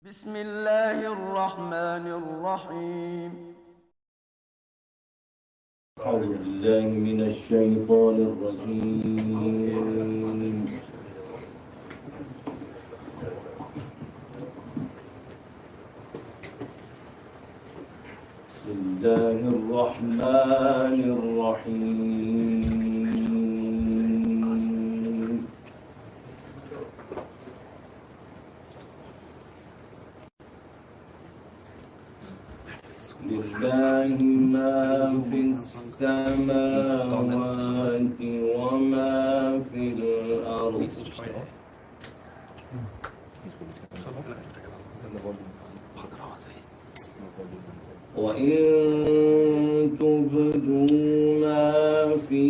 بسم الله الرحمن الرحيم. أعوذ بالله من الشيطان الرجيم. بسم الله الرحمن الرحيم. لله ما في السماوات وما في الأرض وإن تبدوا ما في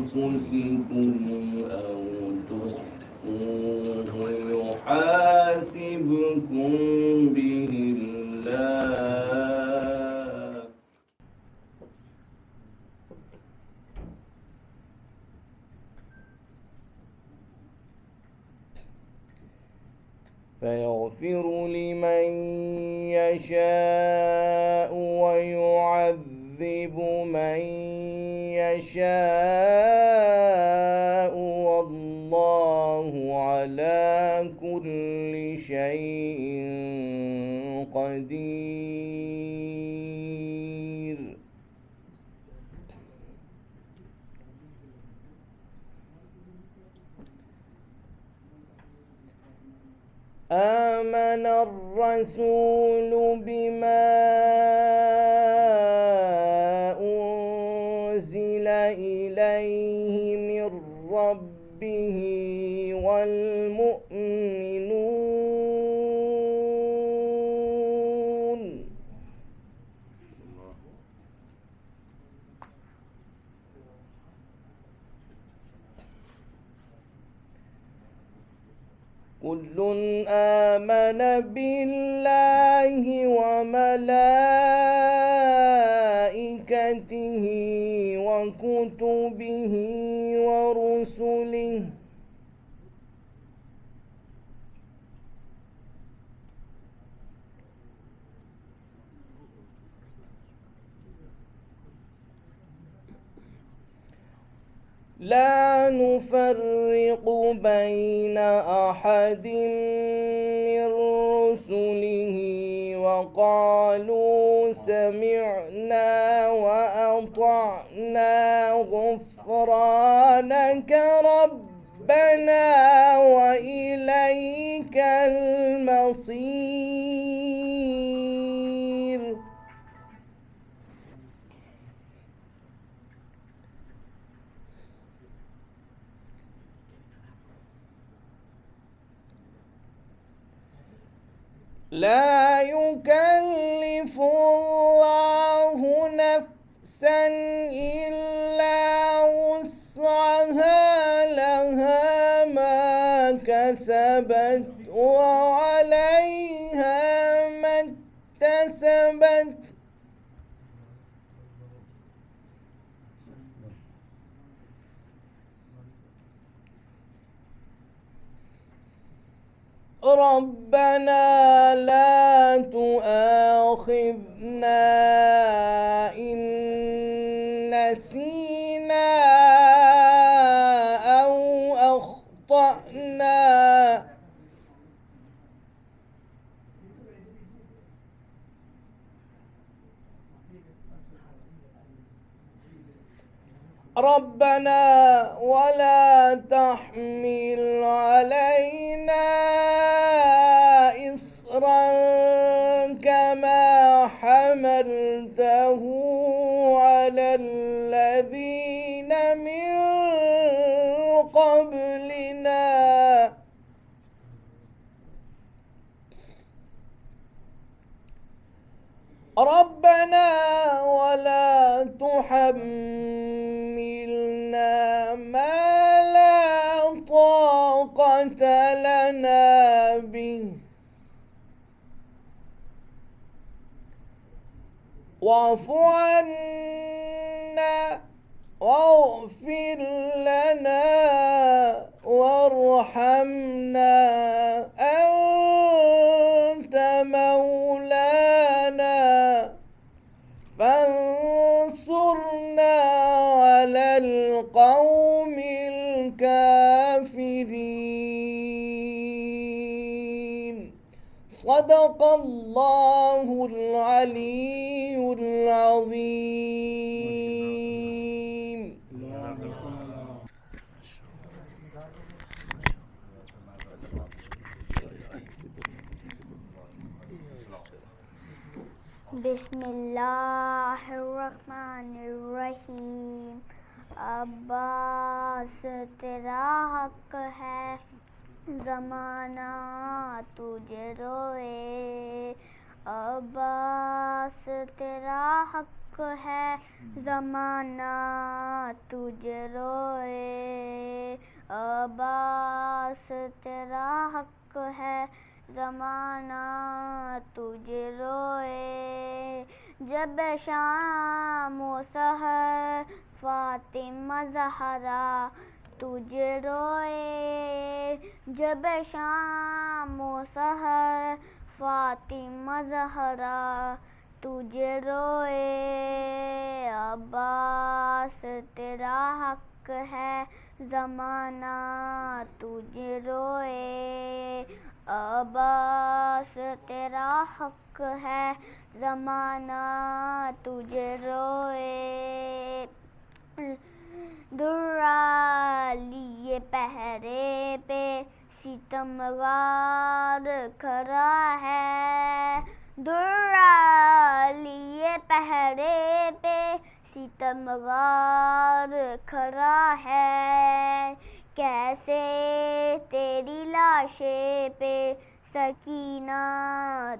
أنفسكم أو تخفوه يحاسبكم به الله فيغفر لمن يشاء ويعذب من يشاء والله على كل شيء قدير. آمن الرسول بما أنزل إليه من ربه والمؤمنون كل آمن بالله وملائكته وكتبه ورسله لا نفرق بين أحد من رسله وقالوا سمعنا وأطعنا غفرانك ربنا وإليك المصير. لا يكلف الله نفسا إلا وسعها لها ما كسبت وعليها ما اكتسبت ربنا لا تؤاخذنا إن نسينا أو أخطأنا ربنا ولا تحمل علينا إصرا كما حملته على الذين من قبلنا ربنا ولا تحملنا ما لا طاقة لنا به واعف عنا واغفر لنا وارحمنا مولانا فانصرنا على القوم الكافرين. صدق الله العلي العظيم. بسم اللہ الرحمن الرحیم. عباس تیرا حق ہے زمانہ تجھے روئے. عباس تیرا حق ہے زمانہ تجھے روئے. عباس تیرا حق ہے زمانہ تجھے روئے. جب شام و سحر فاطمہ زہرا تجھے روئے. جب شام و سحر فاطمہ زہرا تجھے روئے. عباس تیرا حق ہے زمانہ تجھے روئے. عباس تیرا حق ہے زمانہ تجھے روئے. درہ لیے پہرے پہ ستمگار کھڑا ہے. درہ لیے پہرے پہ ستمگار کھڑا ہے. کیسے تیری لاشے پہ سکینہ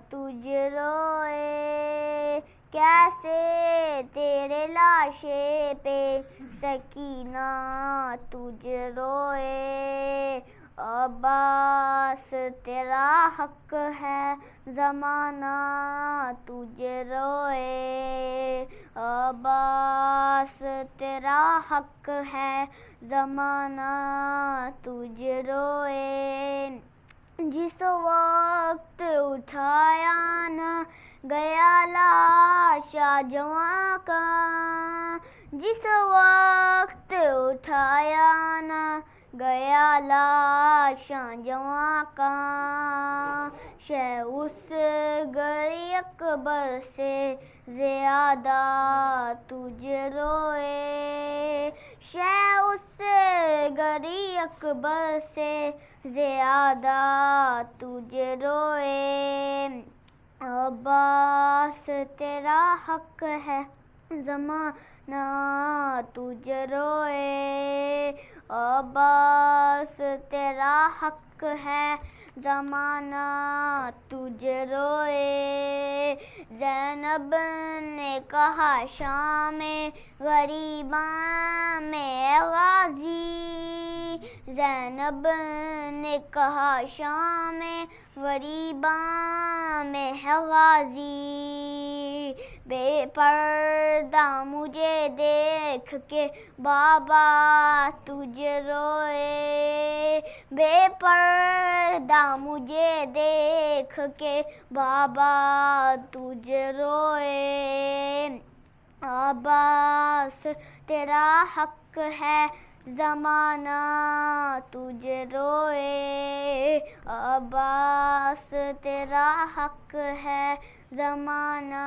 تجھے روئے. کیسے تیرے لاشے پہ سکینہ تجھے روئے. عباس تیرا حق ہے زمانہ تجھے روئے. عباس تیرا حق ہے زمانہ تجھے روئے. جس وقت اٹھایا نہ گیا لاش جواں کا. جس وقت اٹھایا نہ گیا لاش جواں کا. شہ اس گری اکبر سے زیادہ تجھے روئے. شہ اس گری اکبر سے زیادہ تجھے روئے. عباس تیرا حق ہے زمانہ تجھے روئے. عباس تیرا حق ہے زمانہ تجھے روئے. زینب نے کہا شام غریباں میں غازی. زینب نے کہا شام غریباں میں غازی. بے پردہ مجھے دیکھ کے بابا تجھے روئے. بے پردہ مجھے دیکھ کے بابا تجھے روئے. عباس تیرا حق ہے زمانہ تجھے روئے. عباس تیرا حق ہے زمانہ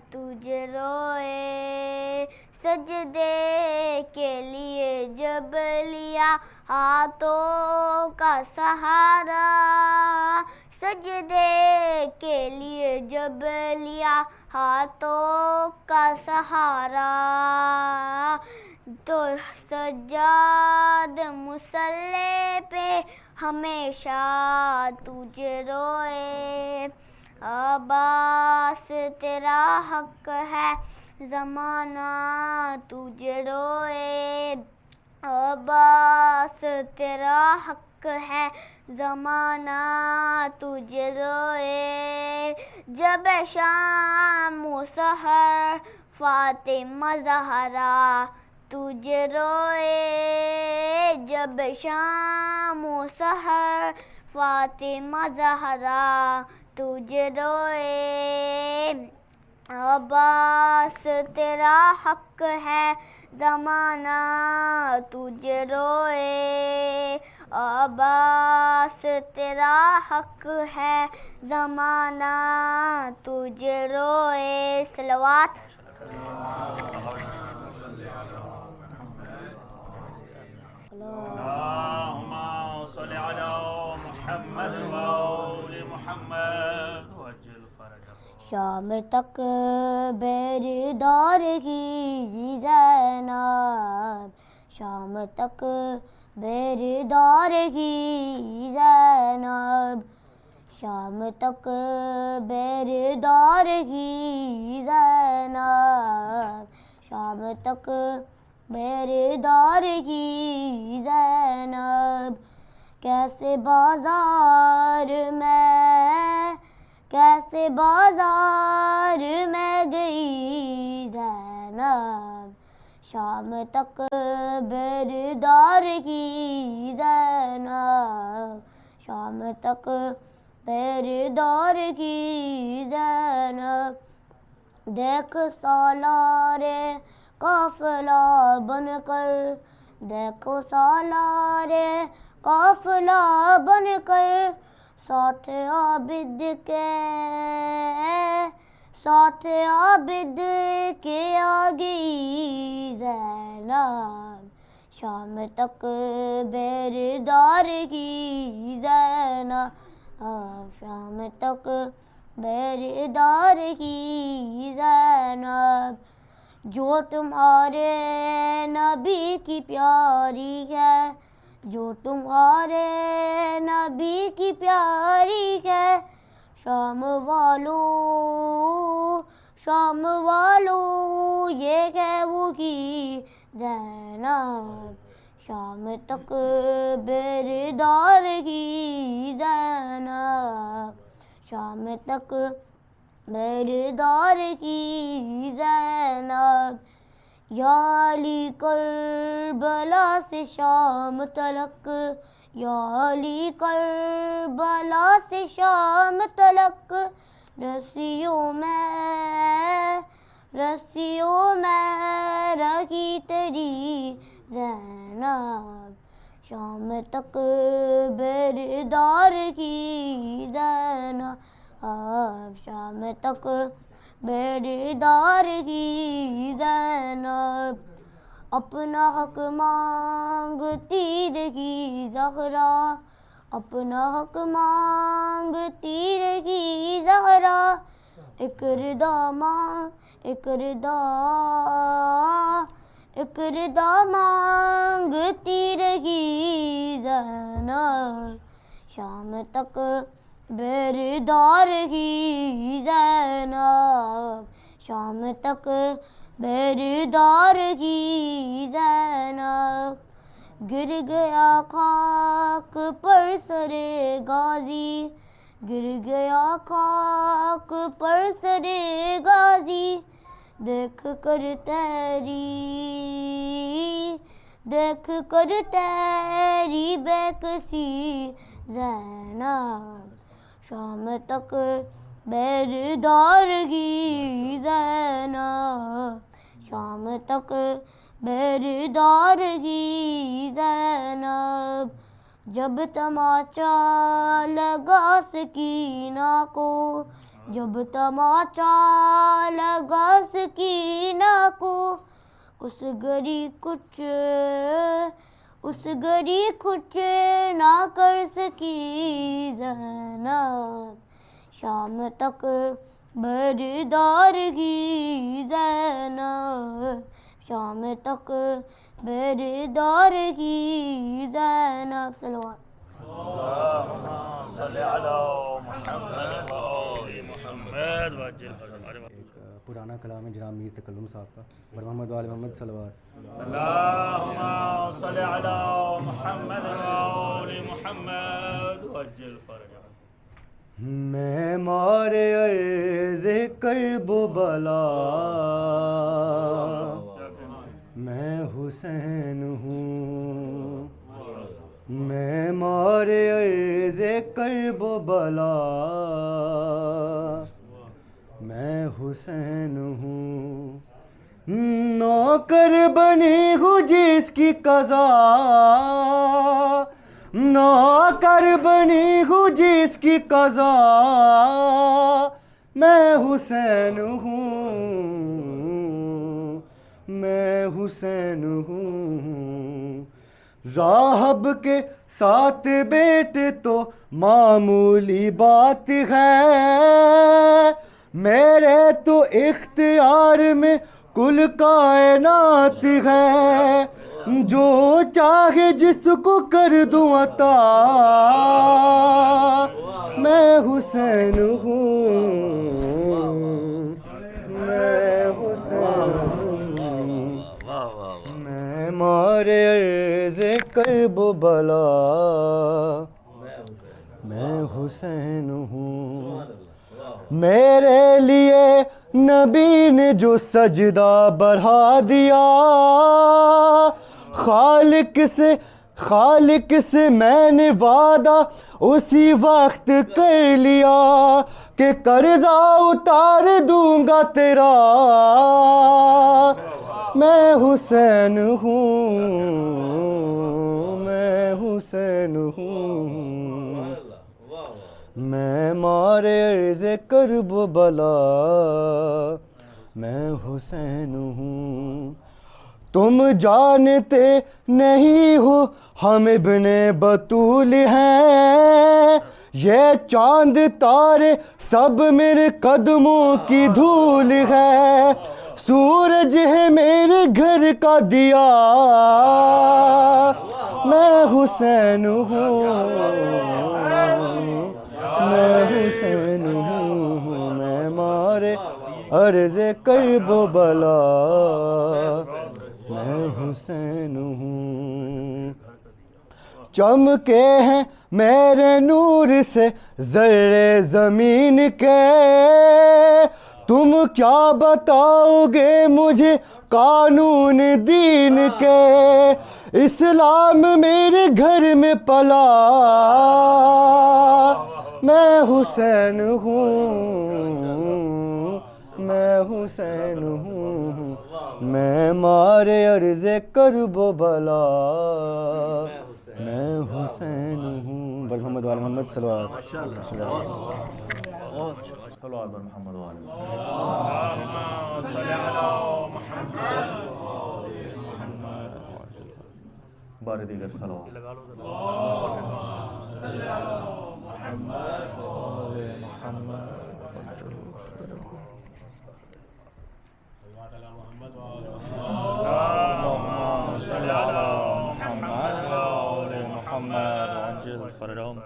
تجھے روئے. سجدے کے لیے جب لیا ہاتھوں کا سہارا. سجدے کے لیے جب لیا ہاتھوں کا سہارا. تو سجاد مصلی پہ ہمیشہ تجھے روئے. عباس تیرا حق ہے زمانہ تجھے روئے. عباس تیرا حق ہے زمانہ تجھے روئے. جب شام و سحر فاطمہ زہرا تجھے روئے. جب شام و سحر فاطمہ زہرا تجھے روئے عباس تیرا حق ہے زمانہ تجھے روئے عباس تیرا حق ہے زمانہ تجھے روئے صلوات اللهم صل على محمد وآل محمد وعجل فرجهم شام تک بیردار کی زینب شام تک بیردار کی زینب شام تک بیردار کی زینب شام تک بیردار کی زینب کیسے بازار میں گئی زینب شام تک بیردار کی زینب شام تک بیردار کی زینب دیکھ سالارے قافلہ بن کر دیکھو سالارے قافلہ بن کر ساتھ عابد کے آگے زینب شام تک بیردار کی زینب شام تک بیردار کی زینب جو تمہارے نبی کی پیاری ہے جو تمہارے نبی کی پیاری ہے شام والو یہ ہے وہی زینب شام تک بیردار کی زینب شام تک بیردار کی زینب یا علی کربلا سے شام تلک یا علی کربلا سے شام تلک رسیوں میں رکھی تیری زینب شام تک بیردار کی زینب شام تک بیردار کی زینب اپنا حق مانگتی رہی زہرا اپنا حق مانگتی رہی زہرا ایک ردا مانگتی رہی زینب شام تک بیردار کی زینب شام تک بیردار کی زینب گر گیا خاک پر سرے غازی گر گیا خاک پر سرے غازی دیکھ کر تیری بے کسی زینب شام تک بیردار کی زینب شام تک بیردار کی زینب جب تماچا لگا سکینہ کو جب تماچا لگا سکینہ کو اس گھڑی کچھ نہ کر سکی زینب شام تک بیردار کی زینب شام تک بیردار کی زینب صلوات اللهم صل على محمد وآل محمد وعجل فرجهم پرانا کلام ہے جناب میر تکلم صاحب کا بر محمد وآل محمد صلوات اللهم صل على محمد وآل محمد وعجل فرجهم معمار عرض کرب و بلا میں حسین ہوں معمار عرض کرب و بلا میں حسین ہوں، نوکر بنی ہوں جس کی قضا، نوکر بنی ہوں جس کی قضا، میں حسین ہوں، میں حسین ہوں۔ راہب کے 7 بیٹے تو معمولی بات ہے، میرے تو اختیار میں کل کائنات ہے، جو چاہے جس کو کر دوں عطا، میں حسین ہوں، میں حسین ہوں، معمار عرض کرب و بلا میں حسین ہوں۔ میرے لیے نبی نے جو سجدہ بڑھا دیا، خالق سے میں نے وعدہ اسی وقت کر لیا کہ قرضہ اتار دوں گا تیرا، میں حسین ہوں، میں حسین ہوں، معمار عرض کرب و بلا میں حسین ہوں۔ تم جانتے نہیں ہو ہم ابن بطول ہیں، یہ چاند تارے سب میرے قدموں کی دھول ہے، سورج ہے میرے گھر کا دیا، میں حسین ہوں، میں حسین ہوں، معمار عرض کرب و بلا میں حسین ہوں۔ چمکے ہیں میرے نور سے ذرے زمین کے، تم کیا بتاؤ گے مجھے قانون دین کے، اسلام میرے گھر میں پلا، میں حسین ہوں، میں حسین ہوں، معمار عرض کرب و بلا میں حسین ہوں۔ بل محمد وعلی محمد صلوات صلوات بر محمد وعلی اللہم صلی علی محمد بار دیگر صلوات صلی علی محمد وعلی محمد وعجل فرجهم۔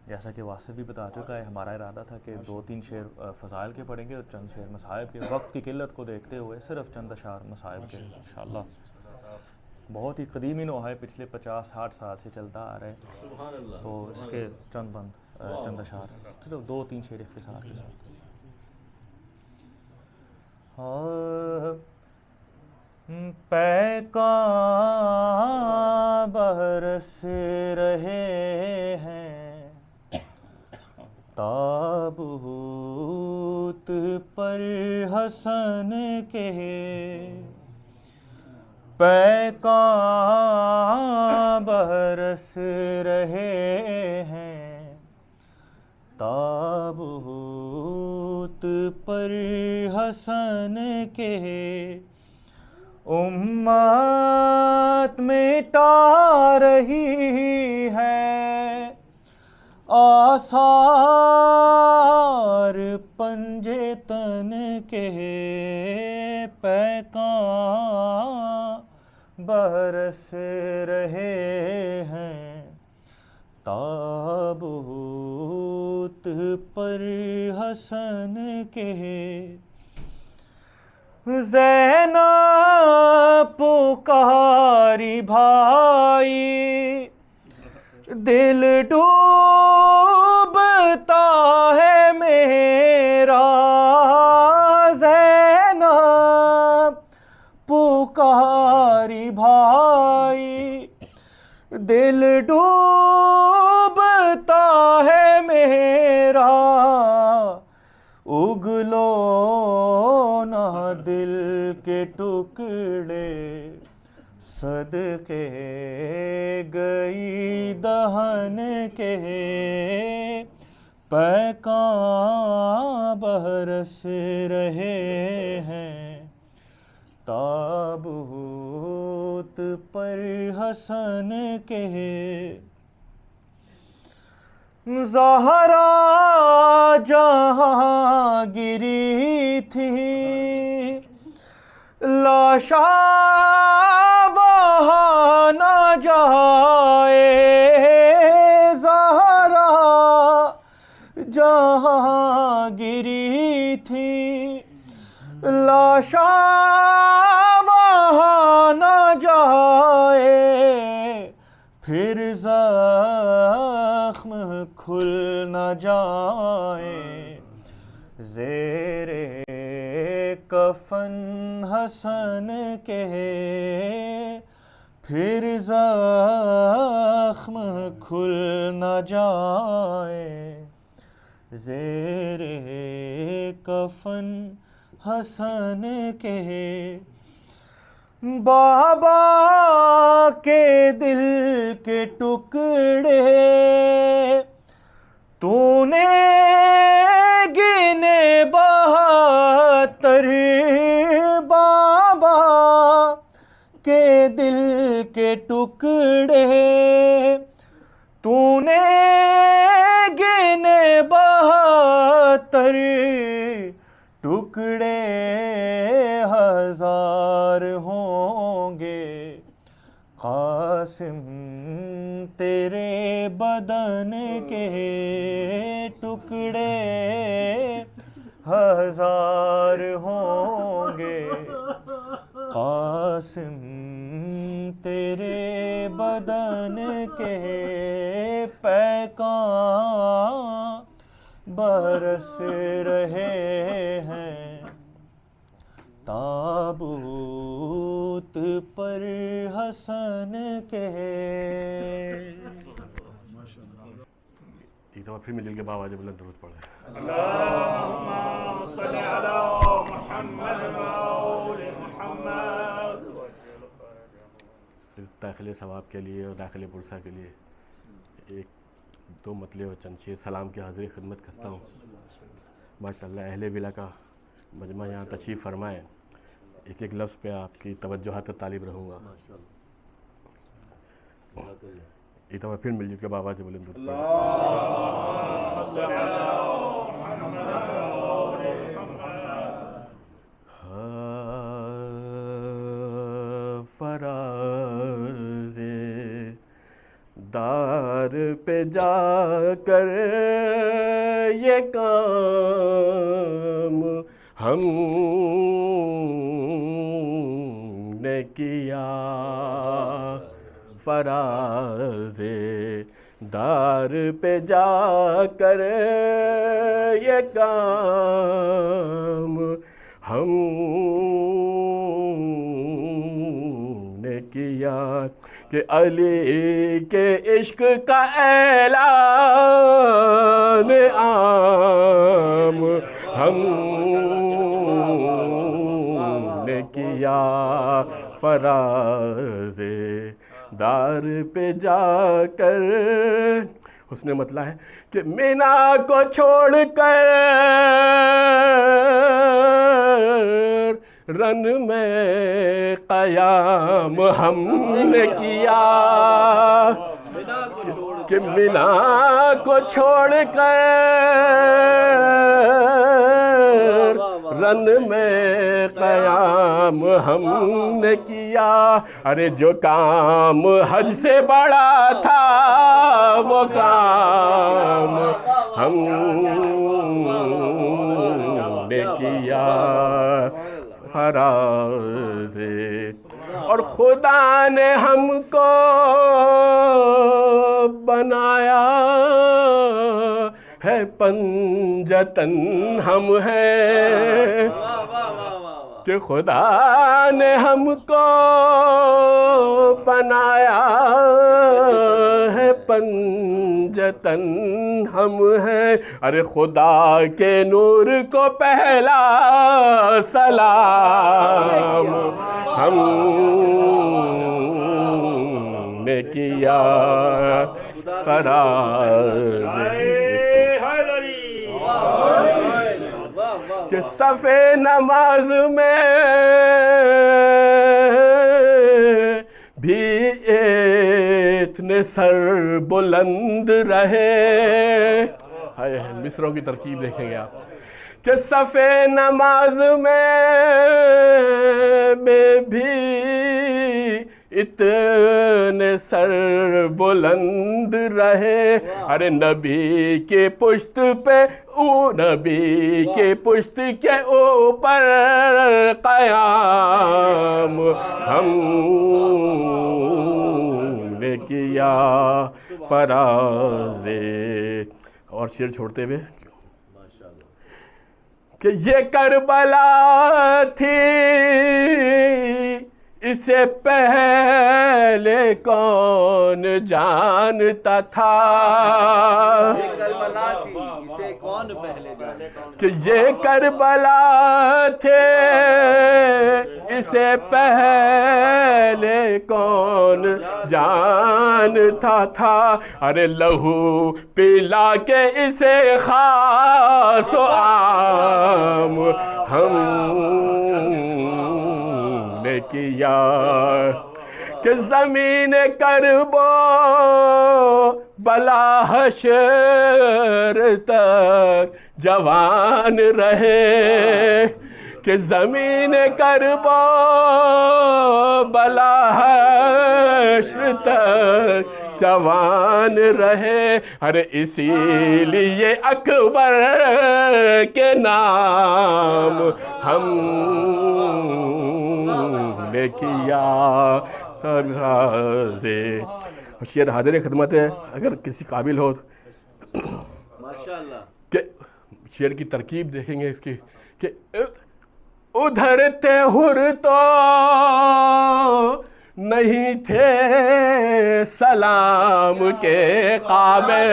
جیسا کہ واسف بھی بتا چکا ہے، ہمارا ارادہ تھا کہ 2-3 شعر فضائل کے پڑھیں گے اور چند شعر مصائب کے، وقت کی قلت کو دیکھتے ہوئے صرف چند اشعار مصائب کے انشاءاللہ۔ بہت ہی قدیمی نوحہ ہے، پچھلے 50-60 سال سے چلتا آ رہا ہے، تو اس کے چند اشعار، صرف 2-3 شعر اختصار کے ساتھ۔ پیکاں برس رہے ہیں تابوت پر حسن کے، پیکاں برس رہے ہیں تابوت پر حسن کے، امت مٹا رہی ہے آثار پنجے تن کے، پیکاں برس رہے ہیں تابوت پر حسن کے، زینب پکاری بھائی دل ڈوبتا ہے میرا، زینب پکاری بھائی دل اگلو نہ دل کے ٹکڑے صدقے گئی دہن کے پیکاں برس رہے ہیں تابوت پر حسن کے زہرا جہاں گری تھی لاشا وہاں نہ جائے زہرا جہاں گری تھی لاشا وہاں نہ جائے پھر زخم کھل نہ جائے زیر کفن حسن کے پھر زخم کھل نہ جائے زیر کفن حسن کے بابا کے دل کے ٹکڑے تو نے گنے 72 بابا کے دل کے ٹکڑے تو نے گنے 72 ٹکڑے ہزار ہوں گے قاسم تیرے بدن کے ٹکڑے ہزار ہوں گے قاسم تیرے بدن کے پیکاں برس رہے ہیں تابوت پر حسن کے ایک دفعہ پھر مل کے بابا جب بلند درود پڑھے اللہم صلی علی محمد وآل محمد. صرف داخل ثواب کے لیے اور داخل پرسہ کے لیے ایک دو مطلع اور چند شعر سلام کی حاضری خدمت کرتا ہوں. ماشاءاللہ اہل بلا کا مجمع یہاں تشریف فرمائے. ایک ایک لفظ پہ آپ کی توجہات طالب رہوں گا. ایک دفعہ پھر مل جیت کے بابا جب بلند درود فراز دار پہ جا کر یہ کام ہم نے کیا فراز دار پہ جا کر یہ کام ہم نے کیا کہ علی کے عشق کا اعلان عام ہم نے کیا فراز دار پہ جا کر. اس نے مطلب ہے کہ مینا کو چھوڑ کر رن میں قیام ہم نے کیا کہ مینا کو چھوڑ کر رن میں قیام ہم نے کیا. ارے جو کام حج سے بڑا تھا وہ کام ہم نے کیا فراز. اور خدا نے ہم کو بنایا ہے پنجتن ہم ہیں کہ خدا نے ہم کو بنایا ہے پنجتن ہم ہیں، ارے خدا کے نور کو پہلا سلام ہم نے کیا فراز کہ صفِ نماز میں بھی اتنے سر بلند رہے. مصروں کی ترکیب دیکھیں گے آپ کہ صفِ نماز میں بھی اتنے سر بلند رہے، ارے نبی کے پشت پہ نبی کے پشت کے اوپر قیام ہم نے کیا فراز. اور شعر چھوڑتے ہوئے کہ یہ کربلا تھی اسے پہلے کون جانتا تھا، اسے کون پہلے جانتا کہ یہ کربلا تھے اسے پہلے کون جانتا تھا، ارے لہو پلا کے اسے خاص و عام ہم نے کیا کہ زمین کرب و بلا حشر تک جوان رہے، کہ زمین کرب و بلا حشر تک جوان رہے، ارے اسی لیے اکبر کے نام ہم نے کیا فراز. شعر حاضر خدمت ہے، اگر کسی قابل ہو کہ شعر کی ترکیب دیکھیں گے اس کی کہ ادھر تھے ہر تو نہیں تھے سلام کے قابل،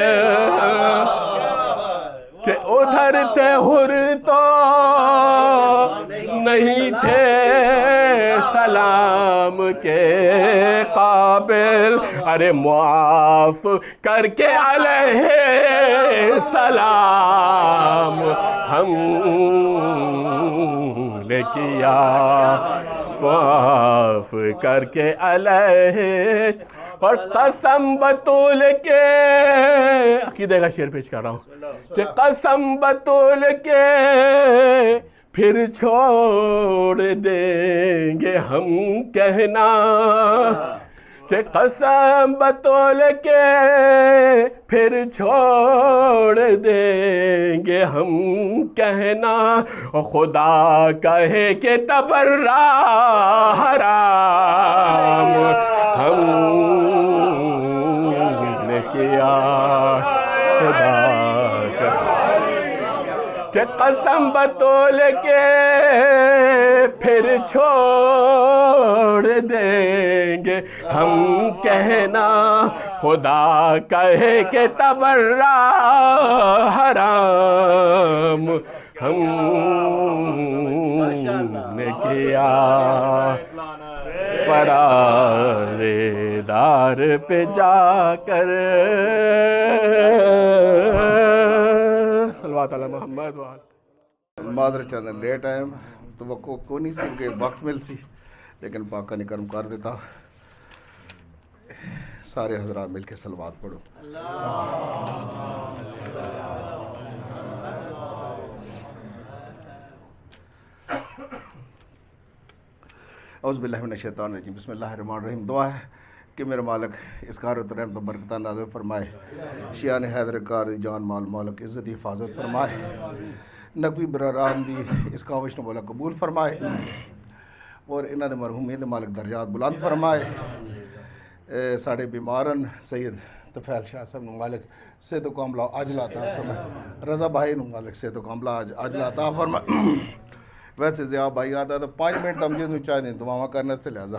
کہ ادھر تھے ہر تو نہیں تھے سلام کے قابل، ارے معاف کر کے علیہ سلام ہم نے کیا، معاف کر کے علیہ. اور قسم بطول کے عقیدہ کا شعر پیش کر رہا ہوں کہ قسم بطول کے پھر چھوڑ دیں گے ہم کہنا، کہ قسم بطول کے پھر چھوڑ دیں گے ہم کہنا، اور خدا کہے کہ تبرا حرام ہم نے کیا، خدا کہ قسم بطول کے پھر چھوڑ دیں گے ہم کہنا، خدا کہے کہ تبرا حرام ہم نے کیا فراز دار پہ جا کر. صلوات علی محمد. معذرت چند لیٹ آئے توقع کو نہیں سی کہ وقت مل سی، لیکن پاکہ نے کرم کر دیتا. سارے حضرات مل کے صلوات پڑھو. اعوذ باللہ من الشیطان الرجیم. بسم اللہ الرحمن الرحیم. دعا ہے کہ میرے مالک اس کار و رحمت و برکتہ نازل فرمائے، شیان حیدر کار جان مال مالک عزت حفاظت فرمائے، نقوی برارام دی اس کا وشن والا قبول فرمائے، اور انہاں دے مرحومین دے مالک درجات بلند فرمائے. ساڑے بیمارن سید طفیل شاہ صاحب نو مالک صحت و کاملہ عاجلہ عطا فرمائے، رضا بھائی نو مالک صحت و کاملہ عاجلہ عطا فرمائے. ویسے ضیاء بھائی آتا تو 5 منٹ تم جی چاہ دیں دعاواں کرنے سے لہذا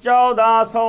1400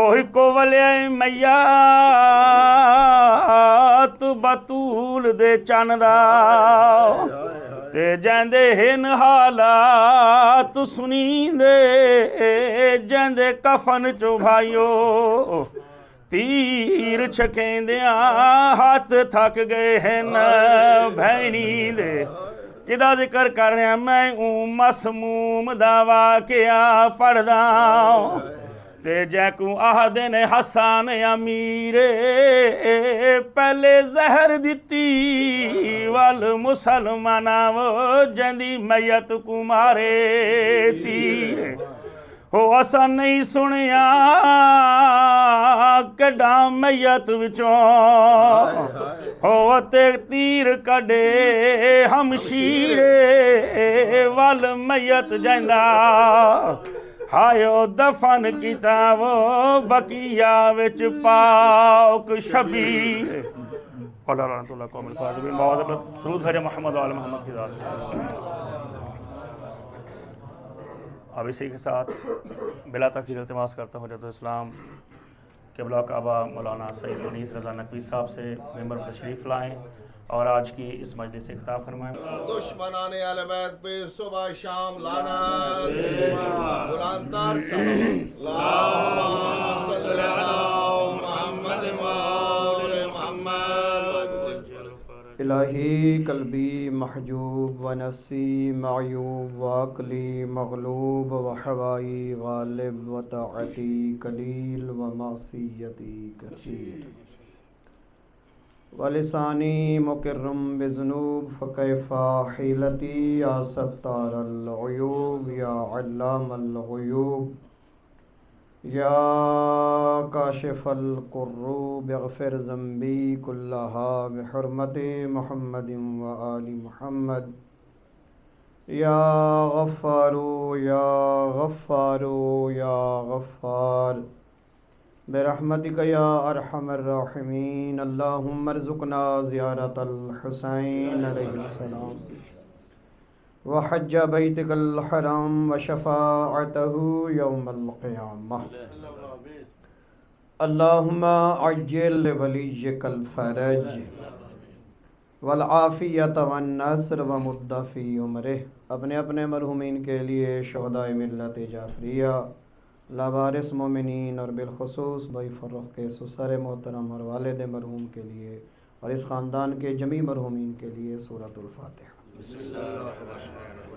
اوہی کو ولے میاں تو بطول دے چاندا تے جیندے ہن حالات سنی دے جیندے کفن چو بھائیو تیر چھکیندیاں ہاتھ تھک گئے ہیں بھینی دے کدا ذکر کر رہے ہیں میں مسموم دا واقعہ پڑھ داں تے جیکوں آہدن حسان امیر پہلے زہر دیتی والمسلمانہ وہ جندی میت کو مارے تیر ہو اسا نہیں سنیا کڈا میت وچوں ہو تے تیر کڈے ہمشیرے وال میت جائندہ ہائیو دفن کیتا وہ بقیہ وچ پاک شبیر اللہ رحمت اللہ قوم الفاظبین معاذ سرود بھیجے محمد وآل محمد کی ذات اب اسی کے ساتھ بلا تاخیر التماس کرتا ہوں حجت الاسلام قبلہ کعبہ مولانا سید انیس رضا نقوی صاحب سے ممبر پر تشریف لائیں اور آج کی اس مجلس سے خطاب فرمائیں. دشمنان اہل بیت پہ صبح شام لعنت بلند تر سلام اللہم صلی علی محمد وآل محمد. الہی قلبی محجوب و نفسی معیوب و عقلی مغلوب و حوائی غالب و طاعتی قلیل و معصیتی کثیر و لسانی مکرم بذنوب فکیف حیلتی یا ستار العیوب یا علام الغیوب یا کاشف القروب اغفر ذنبی کلہا بحرمت محمد و آل محمد یا غفارو یا غفارو یا غفار برحمتک یا ارحم الراحمین. اللہم ارزقنا زیارت الحسین علیہ السلام وحج بیتک الحرام وشفاعته یوم القیامہ. اللہم عجل ولیک الفرج والعافیت والنصر ومد فی عمرہ. اپنے اپنے مرحومین کے لیے شہداء ملت جعفریہ لوارث مومنین اور بالخصوص بھائی فرخ کے سسر محترم اور والد مرحوم کے لیے اور اس خاندان کے جمیع مرحومین کے لیے سورۃ الفاتحہ.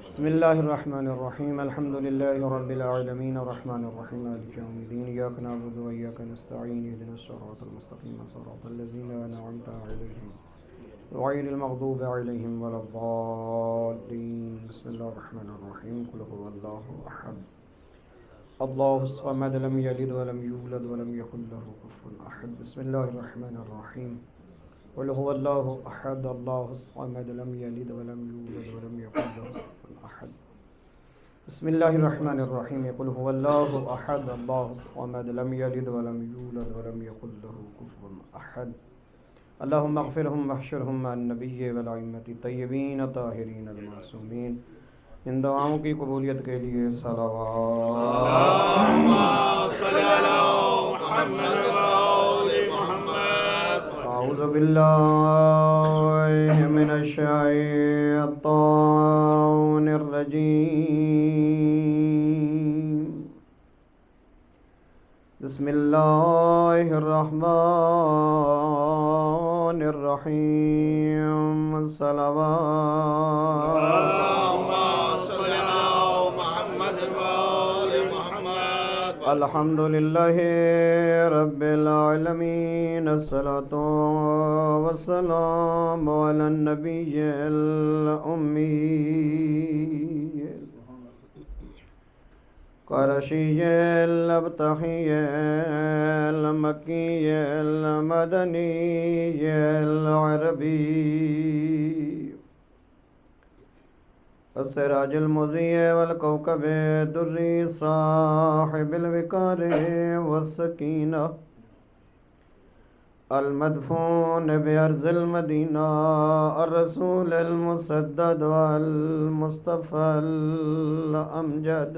بسم اللہ الرحمن الرحیم الحمد للہ رب العالمین الرحمن الرحیم مالک یوم الدین ایاک نعبد و ایاک نستعین اهدنا الصراط المستقیم صراط الذین انعمت علیہم غیر المغضوب علیہم ولا الضالین. بسم اللہ الرحمن الرحیم قل هو اللہ احد اللہ الصمد لم یلد ولم یولد ولم یکن له کفوا احد. بسم اللہ الرحمن الرحیم قل هو اللہ احد اللہ الصمد لم یلد ولم یولد ولم یکن له کفوا احد. بسم اللہ الرحمن الرحیم قل هو اللہ احد اللہ الصمد لم یلد ولم یولد ولم یکن له کفوا احد. اللہم اغفرہم واحشرہم مع النبی والائمۃ الطیبین الطاہرین المعصومین. ان دعاؤں کی قبولیت کے لیے صلوات. اللہم صلی علی محمد وآل محمد. اعوذ باللہ من الشیطان الرجیم. بسم اللہ الرحمن الرحیم. صلوات. الحمد للہ رب العالمین الصلاة والسلام علی النبی الأمی قرشی الابتحی المکی المدنی العربی السراج المضيء والكوكب الدري صاحب الوقار والسكينة المدفون بأرض المدينة الرسول المسدد والمصطفى الأمجد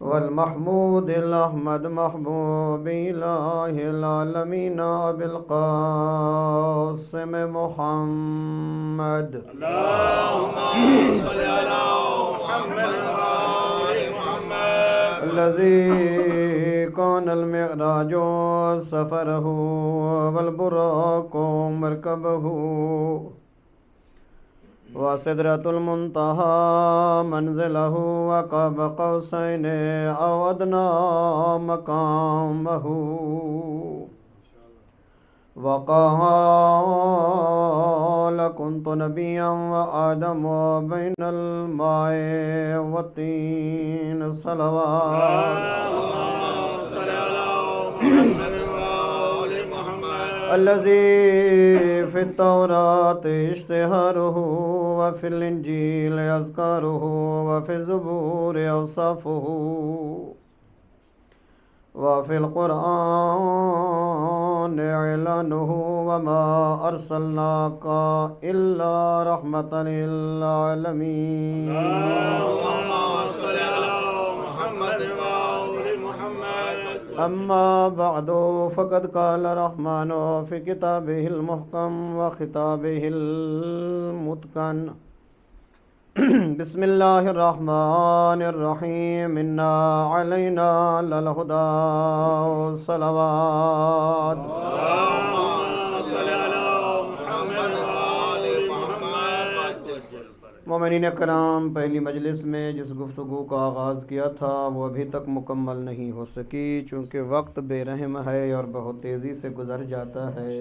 والمحمود الأحمد محبوب إله العالمين أبي القاسم محمد الذي كان المعراج سفره والبراق مركبه وسدرة المنتهى منزله وقاب قوسين أو أدنى مقامه وقال كنت نبيا وآدم بين الماء والطين صلوات الذي في التوراة اشتهاره وفي الإنجيل أذكاره وفي الزبور أوصافه وفي القرآن إعلانه وما أرسلناك إلا رحمة للعالمين أما بعد فقد قال الرحمن في كتابه المحكم وخطابه المتقن بسم الله الرحمن الرحيم إنا علينا للهدى والصلوات مومنین کرام، پہلی مجلس میں جس گفتگو کا آغاز کیا تھا وہ ابھی تک مکمل نہیں ہو سکی، چونکہ وقت بے رحم ہے اور بہت تیزی سے گزر جاتا ہے۔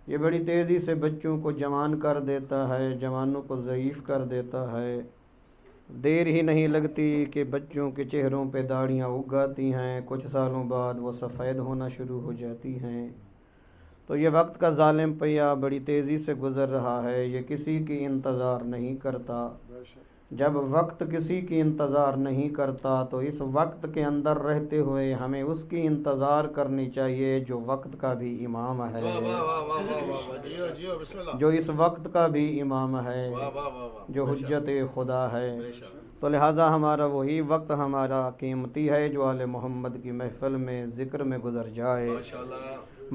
یہ بڑی تیزی سے بچوں کو جوان کر دیتا ہے، جوانوں کو ضعیف کر دیتا ہے۔ دیر ہی نہیں لگتی کہ بچوں کے چہروں پہ داڑیاں اگ جاتی ہیں، کچھ سالوں بعد وہ سفید ہونا شروع ہو جاتی ہیں۔ تو یہ وقت کا ظالم پہیہ بڑی تیزی سے گزر رہا ہے، یہ کسی کی انتظار نہیں کرتا۔ جب وقت کسی کی انتظار نہیں کرتا تو اس وقت کے اندر رہتے ہوئے ہمیں اس کی انتظار کرنی چاہیے جو وقت کا بھی امام ہے، جو اس وقت کا بھی امام ہے، جو حجت خدا ہے۔ تو لہٰذا ہمارا وہی وقت ہمارا قیمتی ہے جو آل محمد کی محفل میں ذکر میں گزر جائے۔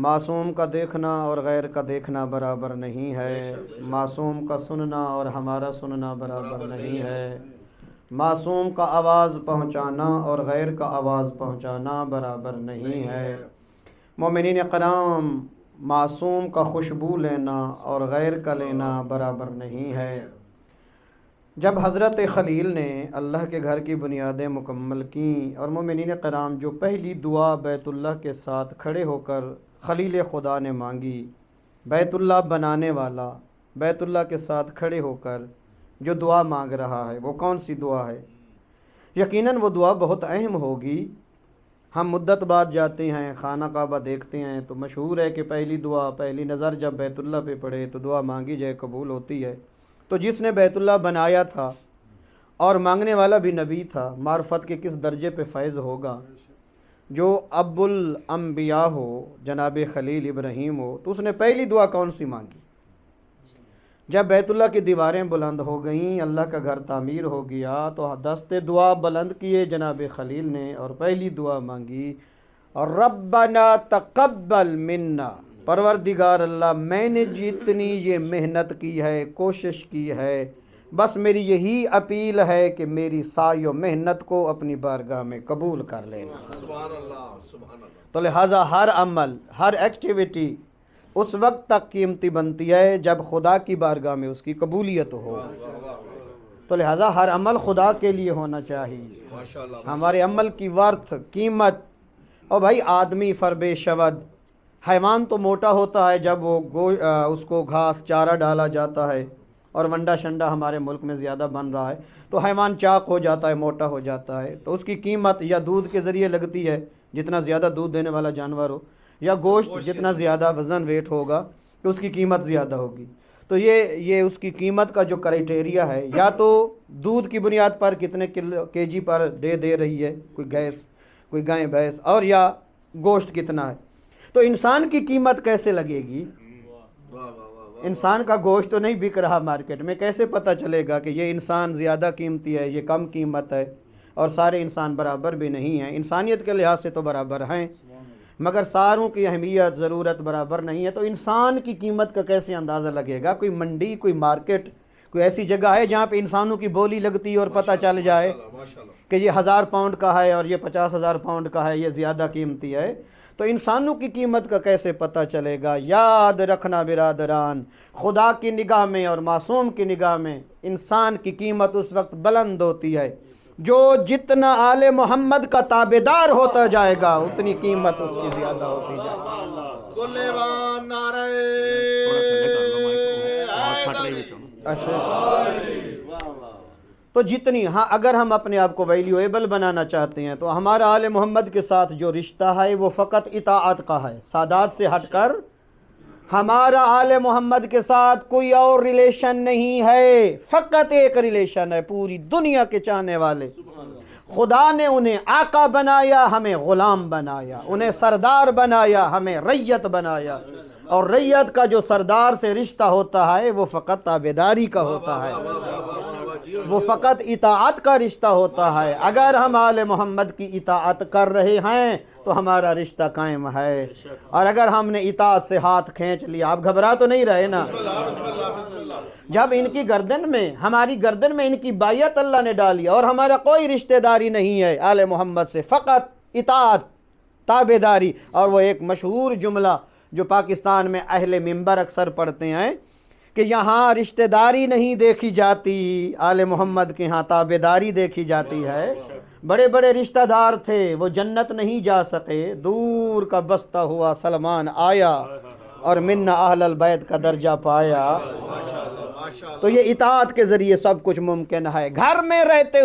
معصوم کا دیکھنا اور غیر کا دیکھنا برابر نہیں ہے، معصوم کا سننا اور ہمارا سننا برابر نہیں ہے، معصوم کا آواز پہنچانا اور غیر کا آواز پہنچانا برابر نہیں ہے۔ مومنین کرام، معصوم کا خوشبو لینا اور غیر کا لینا برابر نہیں ہے۔ جب حضرت خلیل نے اللہ کے گھر کی بنیادیں مکمل کیں اور مومنین کرام جو پہلی دعا بیت اللہ کے ساتھ کھڑے ہو کر خلیل خدا نے مانگی، بیت اللہ بنانے والا بیت اللہ کے ساتھ کھڑے ہو کر جو دعا مانگ رہا ہے وہ کون سی دعا ہے؟ یقیناً وہ دعا بہت اہم ہوگی۔ ہم مدت بعد جاتے ہیں خانہ کعبہ دیکھتے ہیں تو مشہور ہے کہ پہلی دعا، پہلی نظر جب بیت اللہ پہ پڑے تو دعا مانگی جائے قبول ہوتی ہے۔ تو جس نے بیت اللہ بنایا تھا اور مانگنے والا بھی نبی تھا، معرفت کے کس درجے پہ فیض ہوگا؟ جو ابو الانبیاء ہو، جناب خلیل ابراہیم ہو، تو اس نے پہلی دعا کون سی مانگی؟ جب بیت اللہ کی دیواریں بلند ہو گئیں، اللہ کا گھر تعمیر ہو گیا، تو دست دعا بلند کیے جناب خلیل نے اور پہلی دعا مانگی، اور ربنا تقبل منا، پروردگار اللہ میں نے جتنی یہ محنت کی ہے، کوشش کی ہے، بس میری یہی اپیل ہے کہ میری سعی و محنت کو اپنی بارگاہ میں قبول کر لینا۔ سبحان اللہ، سبحان اللہ۔ تو لہٰذا ہر عمل، ہر ایکٹیویٹی اس وقت تک قیمتی بنتی ہے جب خدا کی بارگاہ میں اس کی قبولیت ہو۔ تو لہٰذا ہر عمل خدا کے لیے ہونا چاہیے، ہمارے عمل کی ورث، قیمت۔ اور بھائی آدمی فرب شود، حیوان تو موٹا ہوتا ہے جب وہ اس کو گھاس چارہ ڈالا جاتا ہے، اور ونڈا شنڈا ہمارے ملک میں زیادہ بن رہا ہے تو حیوان چاق ہو جاتا ہے، موٹا ہو جاتا ہے، تو اس کی قیمت یا دودھ کے ذریعے لگتی ہے، جتنا زیادہ دودھ دینے والا جانور ہو، یا گوشت جتنا زیادہ وزن ویٹ ہوگا تو اس کی قیمت زیادہ ہوگی۔ تو یہ اس کی قیمت کا جو کرائٹیریا ہے، یا تو دودھ کی بنیاد پر کتنے کے جی پر دے رہی ہے کوئی گائے بھینس، اور یا گوشت کتنا ہے۔ تو انسان کی قیمت کیسے لگے گی؟ انسان کا گوشت تو نہیں بک رہا مارکیٹ میں، کیسے پتہ چلے گا کہ یہ انسان زیادہ قیمتی ہے، یہ کم قیمت ہے؟ اور سارے انسان برابر بھی نہیں ہیں، انسانیت کے لحاظ سے تو برابر ہیں مگر ساروں کی اہمیت ضرورت برابر نہیں ہے، تو انسان کی قیمت کا کیسے اندازہ لگے گا؟ کوئی منڈی، کوئی مارکیٹ، کوئی ایسی جگہ ہے جہاں پہ انسانوں کی بولی لگتی ہے اور پتہ چل جائے کہ یہ 1000 پاؤنڈ کا ہے اور یہ 50,000 پاؤنڈ کا ہے، یہ زیادہ قیمتی ہے؟ تو انسانوں کی قیمت کا کیسے پتہ چلے گا؟ یاد رکھنا برادران، خدا کی نگاہ میں اور معصوم کی نگاہ میں انسان کی قیمت اس وقت بلند ہوتی ہے جو جتنا آل محمد کا تابعدار ہوتا جائے گا اتنی قیمت اس کی زیادہ ہوتی جائے گی۔ تو جتنی اگر ہم اپنے آپ کو ویلیویبل بنانا چاہتے ہیں تو ہمارا آل محمد کے ساتھ جو رشتہ ہے وہ فقط اطاعت کا ہے، سادات سے ہٹ کر ہمارا آل محمد کے ساتھ کوئی اور ریلیشن نہیں ہے، فقط ایک ریلیشن ہے۔ پوری دنیا کے چاہنے والے، خدا نے انہیں آقا بنایا، ہمیں غلام بنایا، انہیں سردار بنایا، ہمیں ریت بنایا، اور ریت کا جو سردار سے رشتہ ہوتا ہے وہ فقط تابعداری کا ہوتا ہے، وہ فقط اطاعت کا رشتہ ہوتا ہے۔ اگر ہم آل محمد کی اطاعت کر رہے ہیں تو ہمارا رشتہ قائم ہے، اور اگر ہم نے اطاعت سے ہاتھ کھینچ لیا، آپ گھبرا تو نہیں رہے نا؟ جب ان کی گردن میں، ہماری گردن میں ان کی بائعت اللہ نے ڈالی اور ہمارا کوئی رشتہ داری نہیں ہے آل محمد سے، فقط اطاعت، تابعداری۔ اور وہ ایک مشہور جملہ جو پاکستان میں اہل منبر اکثر پڑھتے ہیں کہ یہاں رشتہ داری نہیں دیکھی جاتی، آل محمد کے ہاں تابعداری دیکھی جاتی ہے۔ بڑے بڑے رشتہ دار تھے، وہ جنت نہیں جا سکے، دور کا بستا ہوا سلمان آیا اور منا اہل البیت کا درجہ پایا۔ تو یہ اطاعت کے ذریعے سب کچھ ممکن ہے۔ گھر میں رہتے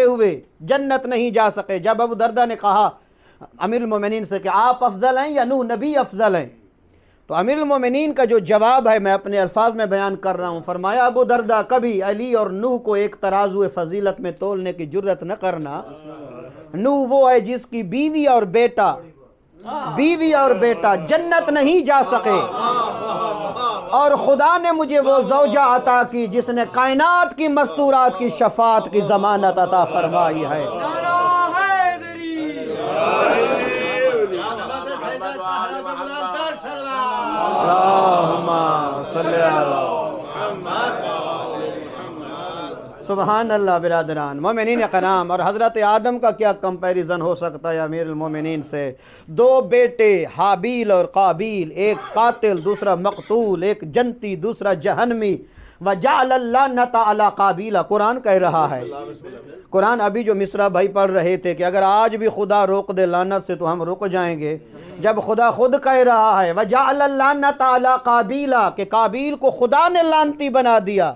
ہوئے جنت نہیں جا سکے۔ جب ابو دردہ نے کہا امیر المومنین سے کہ آپ افضل ہیں یا نوح نبی افضل ہیں، تو امیر المومنین کا جو جواب ہے میں اپنے الفاظ میں بیان کر رہا ہوں، فرمایا ابو دردہ کبھی علی اور نوح کو ایک ترازو فضیلت میں تولنے کی جرت نہ کرنا۔ نوح وہ ہے جس کی بیوی اور بیٹا جنت نہیں جا سکے، اور خدا نے مجھے وہ زوجہ عطا کی جس نے کائنات کی مستورات کی شفاعت کی ضمانت عطا فرمائی ہے۔ سبحان اللہ برادران، مومنین کرام، اور حضرت آدم کا کیا کمپیریزن ہو سکتا ہے امیر المومنین سے؟ دو بیٹے حابیل اور قابیل، ایک قاتل دوسرا مقتول، ایک جنتی دوسرا جہنمی۔ وَجَعَلَ اللَّعْنَةَ عَلَىٰ قَابِيلَ، قرآن کہہ رہا ہے، قرآن ابھی جو مصرع بھائی پڑھ رہے تھے کہ اگر آج بھی خدا روک دے لعنت سے تو ہم رک جائیں گے، جب خدا خود کہہ رہا ہے وَجَعَلَ اللَّعْنَةَ عَلَىٰ قَابِيلَ کہ قابیل کو خدا نے لعنتی بنا دیا،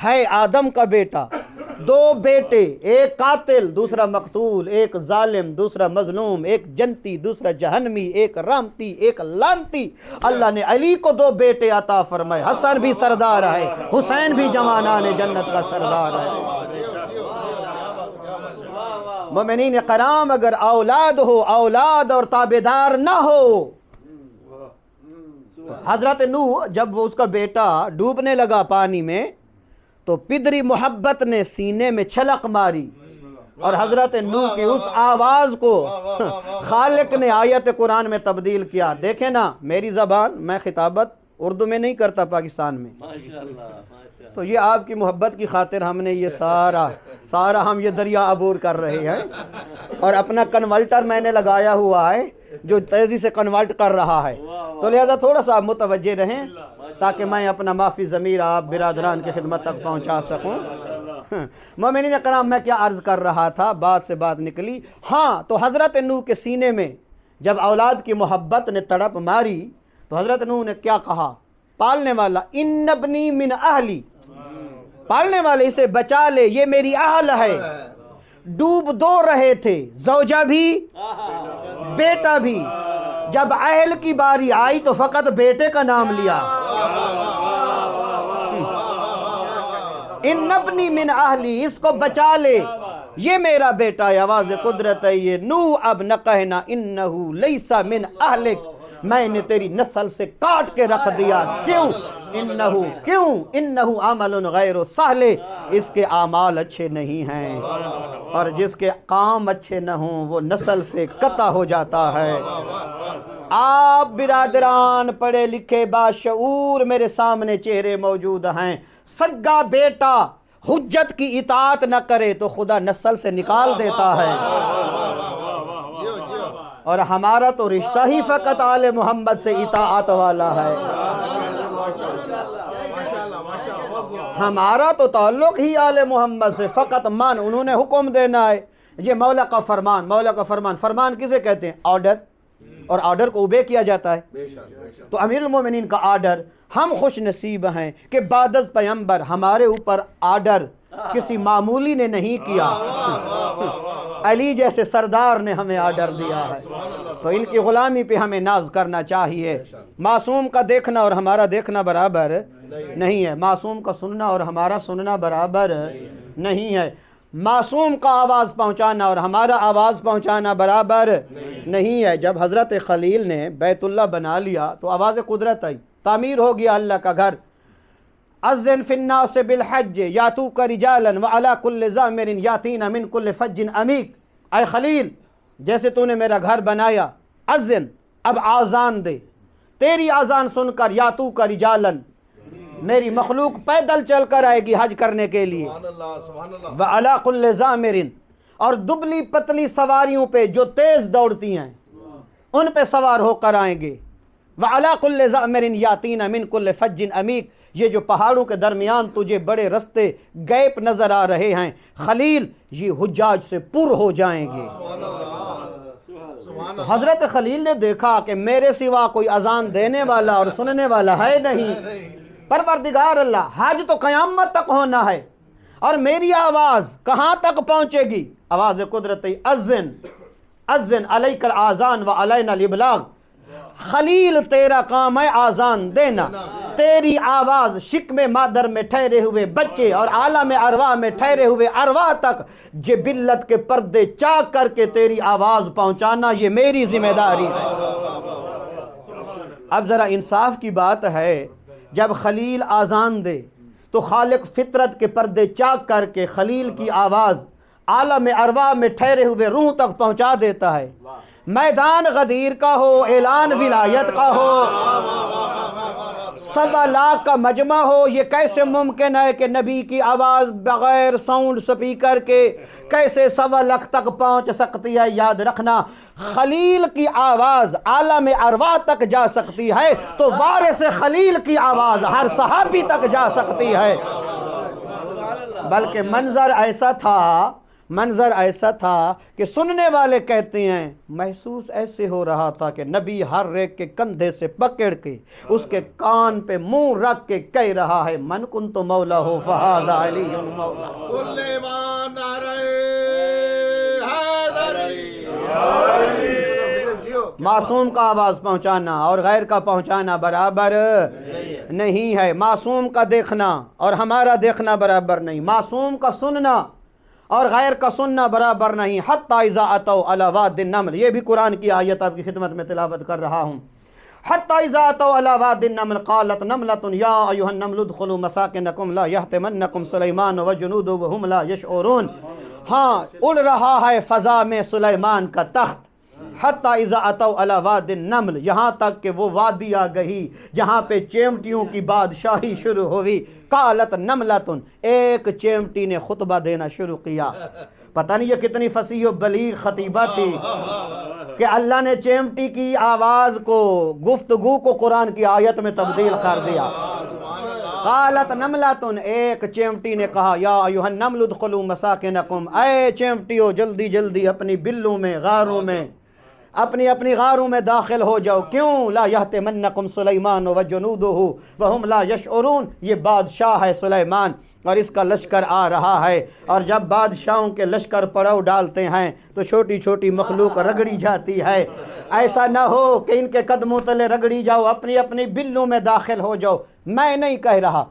ہے آدم کا بیٹا، دو بیٹے، ایک قاتل دوسرا مقتول، ایک ظالم دوسرا مظلوم، ایک جنتی دوسرا جہنمی، ایک رامتی ایک لانتی۔ اللہ نے علی کو دو بیٹے عطا فرمائے، حسن بھی سردار ہے، حسین بھی جوانان جنت کا سردار ہے۔ مومنین کرام، اگر اولاد ہو، اولاد اور تابعدار نہ ہو، حضرت نوح جب اس کا بیٹا ڈوبنے لگا پانی میں تو پدری محبت نے سینے میں چھلک ماری، اور حضرت نوح کی اس آواز کو خالق نے آیت قرآن میں تبدیل کیا۔ دیکھیں نا، میری زبان، میں خطابت اردو میں نہیں کرتا پاکستان میں، تو یہ آپ کی محبت کی خاطر ہم نے یہ سارا ہم یہ دریا عبور کر رہے ہیں، اور اپنا کنورٹر میں نے لگایا ہوا ہے جو تیزی سے کنورٹ کر رہا ہے، تو لہذا تھوڑا سا آپ متوجہ رہیں تاکہ میں اپنا معافی ضمیر آپ برادران کی خدمت تک پہنچا سکوں۔ مومنین کرام، میں کیا عرض کر رہا تھا، بات سے بات نکلی۔ ہاں، تو حضرت نوح کے سینے میں جب اولاد کی محبت نے تڑپ ماری تو حضرت نوح نے کیا کہا؟ پالنے والا، ان ابنی من اہلی، پالنے والے اسے بچا لے، یہ میری اہل ہے۔ ڈوب دو رہے تھے، زوجہ بھی بیٹا بھی، جب اہل کی باری آئی تو فقط بیٹے کا نام لیا۔ ان ابنی من اہلی، اس کو بچا لے، یہ میرا بیٹا ہے۔ آواز قدرت ہے یہ، نوح اب نہ کہنا انہو لیسا من اہلک میں نے تیری نسل سے کاٹ کے رکھ دیا. کیوں انہو عمل غیر سہل, اس کے اعمال اچھے نہیں ہیں, اور جس کے کام اچھے نہ ہوں وہ نسل سے قطع ہو جاتا ہے. آپ برادران پڑھے لکھے باشعور میرے سامنے چہرے موجود ہیں. سگا بیٹا حجت کی اطاعت نہ کرے تو خدا نسل سے نکال دیتا ہے, اور ہمارا تو رشتہ ہی فقط آل محمد سے اطاعت والا ہے. ہمارا تو تعلق ہی آل محمد سے فقط مان, انہوں نے حکم دینا ہے. یہ مولا کا فرمان, مولا کا فرمان, فرمان کسے کہتے ہیں؟ آرڈر, اور آرڈر کو اوبے کیا جاتا ہے. تو امیر المومنین کا آرڈر, ہم خوش نصیب ہیں کہ بعد از پیغمبر ہمارے اوپر آرڈر کسی معمولی نے نہیں کیا, علی جیسے سردار نے ہمیں آرڈر دیا ہے. تو ان کی غلامی پہ ہمیں ناز کرنا چاہیے. معصوم کا دیکھنا اور ہمارا دیکھنا برابر نہیں ہے, معصوم کا سننا اور ہمارا سننا برابر نہیں ہے, معصوم کا آواز پہنچانا اور ہمارا آواز پہنچانا برابر نہیں ہے. جب حضرت خلیل نے بیت اللہ بنا لیا تو آواز قدرت آئی, تعمیر ہو گیا اللہ کا گھر. اذن فی الناس بالحج یاتوک رجالا وعلی کل ضامر یاتین من کل فج عمیق. اے خلیل, جیسے تو نے میرا گھر بنایا, اذن, اب آزان دے. تیری آزان سن کر یاتوک رجالا, میری مخلوق پیدل چل کر آئے گی حج کرنے کے لیے. وعلی کل ضامر, اور دبلی پتلی سواریوں پہ جو تیز دوڑتی ہیں ان پہ سوار ہو کر آئیں گے. وعلی کل ضامر یاتین من کل فج عمیق, یہ جو پہاڑوں کے درمیان تجھے بڑے رستے گیپ نظر آ رہے ہیں خلیل, یہ حجاج سے پر ہو جائیں گے. حضرت خلیل نے دیکھا کہ میرے سوا کوئی اذان دینے والا اور سننے والا ہے نہیں. پروردگار اللہ, حج تو قیامت تک ہونا ہے, اور میری آواز کہاں تک پہنچے گی؟ آواز قدرتی, اذن اذن علیک الاذان وعلینا الابلاغ. خلیل تیرا کام ہے آزان دینا. تیری آواز شکم مادر میں ٹھہرے ہوئے بچے اور عالم ارواح میں ٹھہرے ہوئے ارواح تک جبلت کے پردے چاک کر کے تیری آواز پہنچانا, یہ میری ذمہ داری ہے. اب ذرا انصاف کی بات ہے, جب خلیل آزان دے تو خالق فطرت کے پردے چاک کر کے خلیل کی آواز عالم ارواح میں ٹھہرے ہوئے روح تک پہنچا دیتا ہے. میدان غدیر کا ہو, اعلان ولایت کا ہو, 1.25 لاکھ کا مجمع ہو, یہ کیسے ممکن ہے کہ نبی کی آواز بغیر ساؤنڈ سپیکر کے کیسے 1.25 لاکھ تک پہنچ سکتی ہے؟ یاد رکھنا, خلیل کی آواز عالم ارواح تک جا سکتی ہے تو وارث خلیل کی آواز ہر صحابی تک جا سکتی ہے. بلکہ منظر ایسا تھا کہ سننے والے کہتے ہیں محسوس ایسے ہو رہا تھا کہ نبی ہر ایک کے کندھے سے پکڑ کے اس کے کان پہ منہ رکھ کے کہہ رہا ہے من کنت مولا ہو فہذا علی مولا. معصوم کا آواز پہنچانا اور غیر کا پہنچانا برابر نہیں ہے. معصوم کا دیکھنا اور ہمارا دیکھنا برابر نہیں, معصوم کا سننا اور غیر کا سننا برابر نہیں. حتی اذا اتوا علی واد النمل, یہ بھی قرآن کی آیت آپ کی خدمت میں تلاوت کر رہا ہوں. حتی اذا اتوا علی واد النمل قالت نملۃ یا ایھا النمل ادخلوا مساکنکم لا یحطمنکم سلیمان وجنودہ وهم لا یشعرون. ہاں, اڑ رہا ہے فضا میں سلیمان کا تخت. حتی اذا اتوا علی واد النمل, یہاں تک کہ وہ وادی آ گئی جہاں پہ چیمٹیوں کی بادشاہی شروع ہوئی. قالت نملۃ, ایک چیمٹی نے خطبہ دینا شروع کیا. پتہ نہیں یہ کتنی فصیح و بلیغ خطیبہ تھی کہ اللہ نے چیمٹی کی آواز کو, گفتگو کو قرآن کی آیت میں تبدیل کر دیا. قالت نملۃ, ایک چیمٹی نے کہا یا ایھا النمل ادخلوا مساکنکم, اے چیمٹیوں جلدی جلدی اپنی بلوں میں, غاروں میں, اپنی غاروں میں داخل ہو جاؤ. کیوں؟ لا یحطمنکم سلیمان وجنودہ وهم لا یشعرون, یہ بادشاہ ہے سلیمان اور اس کا لشکر آ رہا ہے. اور جب بادشاہوں کے لشکر پڑاؤ ڈالتے ہیں تو چھوٹی چھوٹی مخلوق رگڑی جاتی ہے. ایسا نہ ہو کہ ان کے قدموں تلے رگڑی جاؤ, اپنی بلوں میں داخل ہو جاؤ. میں نہیں کہہ رہا,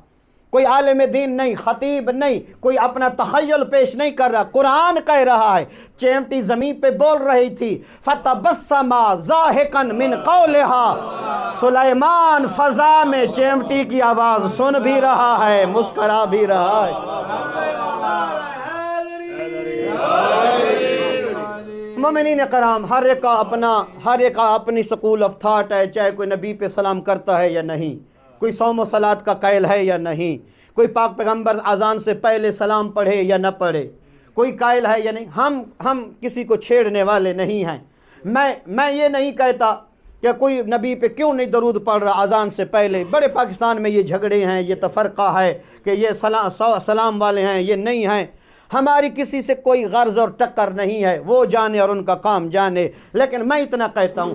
کوئی عالم دین نہیں، خطیب نہیں، کوئی اپنا تخیل پیش نہیں کر رہا، قرآن کہہ رہا ہے۔ چیمٹی زمین پہ بول رہی تھی، فَتَبَسَّمَ ضَاحِكًا مِّن قَوْلِهَا، سلیمان فضا میں چیمٹی کی آواز سن بھی رہا ہے، مسکرا بھی رہا ہے۔ مومنین کرام، ہر ایک کا اپنی سکول آف تھاٹ ہے، چاہے کوئی نبی پہ سلام کرتا ہے یا نہیں، کوئی صوم و صلات کا قائل ہے یا نہیں، کوئی پاک پیغمبر اذان سے پہلے سلام پڑھے یا نہ پڑھے، کوئی قائل ہے یا نہیں۔ ہم کسی کو چھیڑنے والے نہیں ہیں۔ میں یہ نہیں کہتا کہ کوئی نبی پہ کیوں نہیں درود پڑھ رہا اذان سے پہلے۔ بڑے پاکستان میں یہ جھگڑے ہیں، یہ تفرقہ ہے کہ یہ سلام والے ہیں، یہ نہیں ہیں۔ ہماری کسی سے کوئی غرض اور ٹکر نہیں ہے، وہ جانے اور ان کا کام جانے۔ لیکن میں اتنا کہتا ہوں،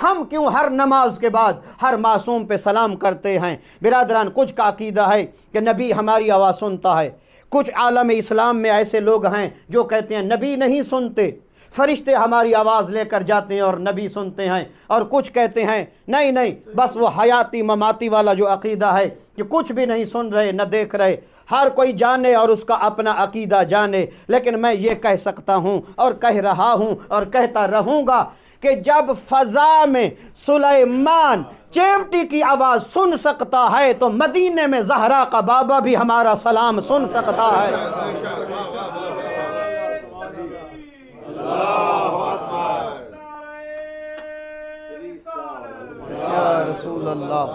ہم کیوں ہر نماز کے بعد ہر معصوم پہ سلام کرتے ہیں؟ برادران، کچھ کا عقیدہ ہے کہ نبی ہماری آواز سنتا ہے، کچھ عالم اسلام میں ایسے لوگ ہیں جو کہتے ہیں نبی نہیں سنتے، فرشتے ہماری آواز لے کر جاتے ہیں اور نبی سنتے ہیں، اور کچھ کہتے ہیں نہیں، بس وہ حیاتی مماتی والا جو عقیدہ ہے کہ کچھ بھی نہیں سن رہے نہ دیکھ رہے۔ ہر کوئی جانے اور اس کا اپنا عقیدہ جانے، لیکن میں یہ کہہ سکتا ہوں اور کہہ رہا ہوں اور کہتا رہوں گا کہ جب فضا میں سلیمان چیمٹی کی آواز سن سکتا ہے تو مدینے میں زہرا کا بابا بھی ہمارا سلام سن سکتا ہے۔ یا رسول اللہ۔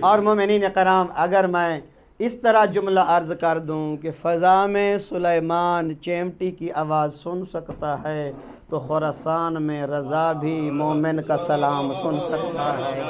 اور مومنین کرام، اگر میں اس طرح جملہ عرض کر دوں کہ فضا میں سلیمان چیمٹی کی آواز سن سکتا ہے تو خراسان میں رضا بھی مومن کا سلام سن سکتا ہے۔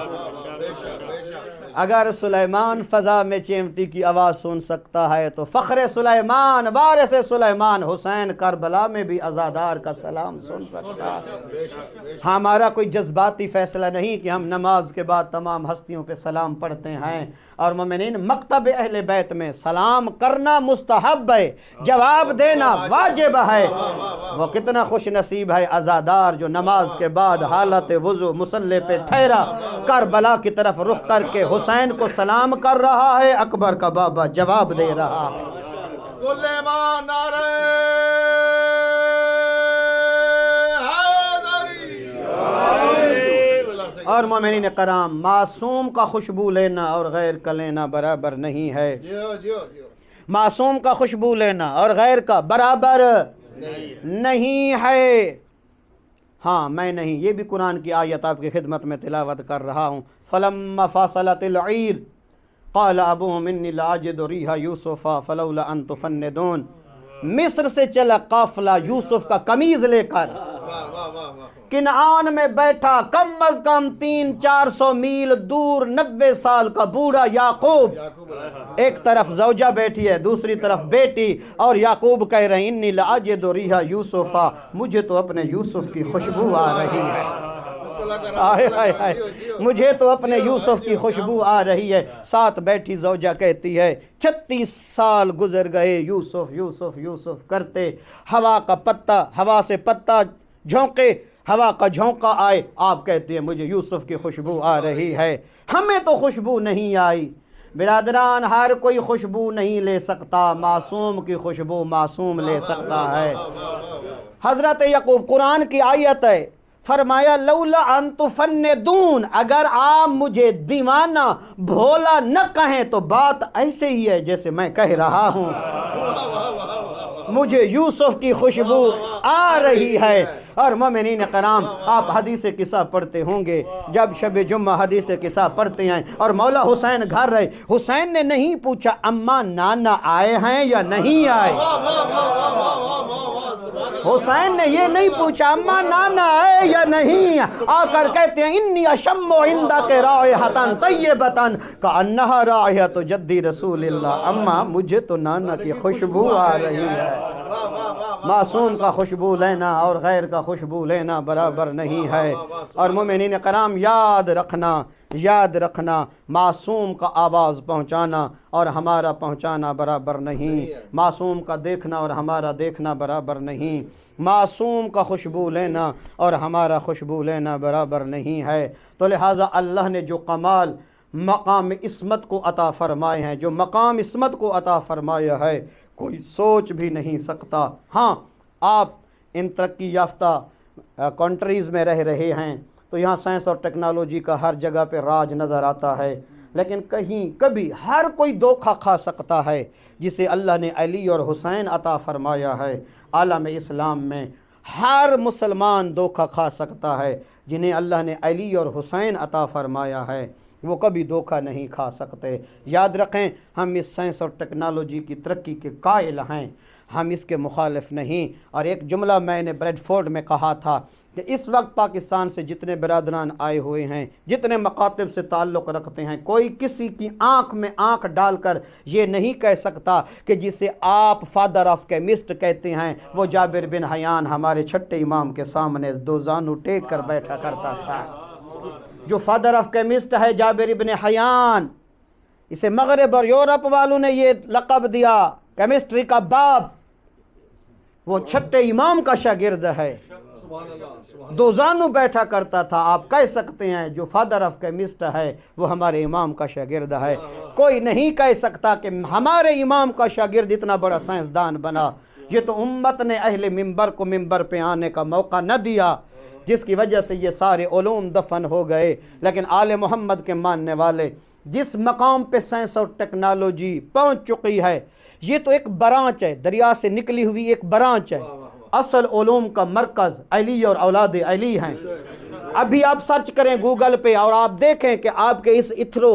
اگر سلیمان فضا میں چیمٹی کی آواز سن سکتا ہے تو فخر سلیمان، وارث سلیمان حسین کربلا میں بھی عزادار کا سلام سن سکتا ہے۔ ہمارا کوئی جذباتی فیصلہ نہیں کہ ہم نماز کے بعد تمام ہستیوں پہ سلام پڑھتے ہیں۔ اور مومنین، مکتب اہل بیت میں سلام کرنا مستحب ہے، جواب دینا واجب ہے۔ وہ کتنا خوش نصیب ہے عزادار جو نماز کے بعد حالت وضو مصلی پہ ٹھہرا کربلا کی طرف رخ کر کے حسین کو سلام کر رہا ہے، اکبر کا بابا جواب دے رہا ہے۔ اور مومنین کرام، معصوم کا خوشبو لینا اور غیر کا لینا برابر نہیں ہے۔ معصوم کا خوشبو لینا اور غیر کا برابر نہیں ہے۔ ہاں، میں نہیں، یہ بھی قرآن کی آیت آپ کی خدمت میں تلاوت کر رہا ہوں۔ فَلَمَّا فَاصَلَتِ الْعِيرُ قَالَ أَبُوهُمْ إِنِّي لَأَجِدُ رِيحَ يُوسُفَ فَلَوْلَا أَن تُفَنِّدُونَ۔ مصر سے چلا قافلہ یوسف کا قمیض لے کر، کنعان میں بیٹھا کم از کم 300-400 میل دور 90 سال کا بوڑھا یعقوب، ایک طرف زوجہ بیٹھی ہے، دوسری طرف بیٹی، اور یعقوب کہہ رہے ہیں انی لأجد ریح یوسف، مجھے تو اپنے یوسف کی خوشبو آ رہی ہے، مجھے تو اپنے یوسف کی خوشبو آ رہی ہے۔ ساتھ بیٹھی زوجہ کہتی ہے 36 سال گزر گئے یوسف یوسف یوسف کرتے، ہوا کا پتہ، ہوا سے پتہ جھونکے، ہوا کا جھونکا آئے، آپ کہتے ہیں مجھے یوسف کی خوشبو آ رہی ہے، ہمیں تو خوشبو نہیں آئی۔ برادران، ہر کوئی خوشبو نہیں لے سکتا، معصوم کی خوشبو معصوم لے سکتا ہے۔ حضرت یعقوب، قرآن کی آیت ہے، فرمایا لولا ان تفندون، اگر آپ مجھے دیوانہ بھولا نہ کہیں تو بات ایسے ہی ہے جیسے میں کہہ رہا ہوں، مجھے یوسف کی خوشبو آ رہی ہے۔ اور مومنین کرام، آپ حدیث قصہ پڑھتے ہوں گے، جب شب جمعہ حدیث قصہ پڑھتے ہیں اور مولا حسین گھر رہے، حسین نے نہیں پوچھا اماں نانا آئے ہیں یا نہیں آئے، حسین نے یہ نہیں پوچھا اماں نانا آئے یا نہیں، آ کر کہتے ہیں انی اشم عندک رائحۃ طیبۃ کأنہا رائحۃ جدی رسول اللہ، اماں مجھے تو نانا کی خوشبو آ رہی ہے۔ معصوم کا خوشبو لینا اور غیر کا خوشبو لینا برابر نہیں ہے۔ اور مومنین کرام، یاد رکھنا یاد رکھنا معصوم کا آواز پہنچانا اور ہمارا پہنچانا برابر نہیں، معصوم کا دیکھنا اور ہمارا دیکھنا برابر نہیں، معصوم کا خوشبو لینا اور ہمارا خوشبو لینا برابر نہیں ہے۔ تو لہٰذا اللہ نے جو کمال مقام عصمت کو عطا فرمائے ہیں، جو مقام عصمت کو عطا فرمایا ہے، کوئی سوچ بھی نہیں سکتا۔ ہاں آپ ان ترقی یافتہ کنٹریز میں رہ رہے ہیں تو یہاں سائنس اور ٹیکنالوجی کا ہر جگہ پہ راج نظر آتا ہے، لیکن کہیں کبھی ہر کوئی دھوکہ کھا سکتا ہے جسے اللہ نے علی اور حسین عطا فرمایا ہے۔ عالم اسلام میں ہر مسلمان دھوکہ کھا سکتا ہے، جنہیں اللہ نے علی اور حسین عطا فرمایا ہے وہ کبھی دھوکہ نہیں کھا سکتے۔ یاد رکھیں ہم اس سائنس اور ٹیکنالوجی کی ترقی کے قائل ہیں، ہم اس کے مخالف نہیں۔ اور ایک جملہ میں نے بریڈ فورڈ میں کہا تھا کہ اس وقت پاکستان سے جتنے برادران آئے ہوئے ہیں، جتنے مکاتب سے تعلق رکھتے ہیں، کوئی کسی کی آنکھ میں آنکھ ڈال کر یہ نہیں کہہ سکتا کہ جسے آپ فادر آف کیمسٹ کہتے ہیں وہ جابر بن حیان ہمارے چھٹے امام کے سامنے دو زانو ٹیک کر بیٹھا کرتا تھا۔ جو فادر آف کیمسٹ ہے جابر بن حیان، اسے مغرب اور یورپ والوں نے یہ لقب دیا کیمسٹری کا باپ، وہ چھٹے امام کا شاگرد ہے، دو زانو بیٹھا کرتا تھا۔ آپ کہہ سکتے ہیں جو فادر آف کیمسٹ ہے وہ ہمارے امام کا شاگرد ہے، کوئی نہیں کہہ سکتا کہ ہمارے امام کا شاگرد اتنا بڑا سائنسدان بنا۔ یہ تو امت نے اہل منبر کو منبر پہ آنے کا موقع نہ دیا، جس کی وجہ سے یہ سارے علوم دفن ہو گئے۔ لیکن آل محمد کے ماننے والے جس مقام پہ سائنس اور ٹیکنالوجی پہنچ چکی ہے، یہ تو ایک برانچ ہے، دریا سے نکلی ہوئی ایک برانچ ہے، اصل علوم کا مرکز علی اور اولاد علی ہیں۔ ابھی آپ سرچ کریں گوگل پہ اور آپ دیکھیں کہ آپ کے اس اتھرو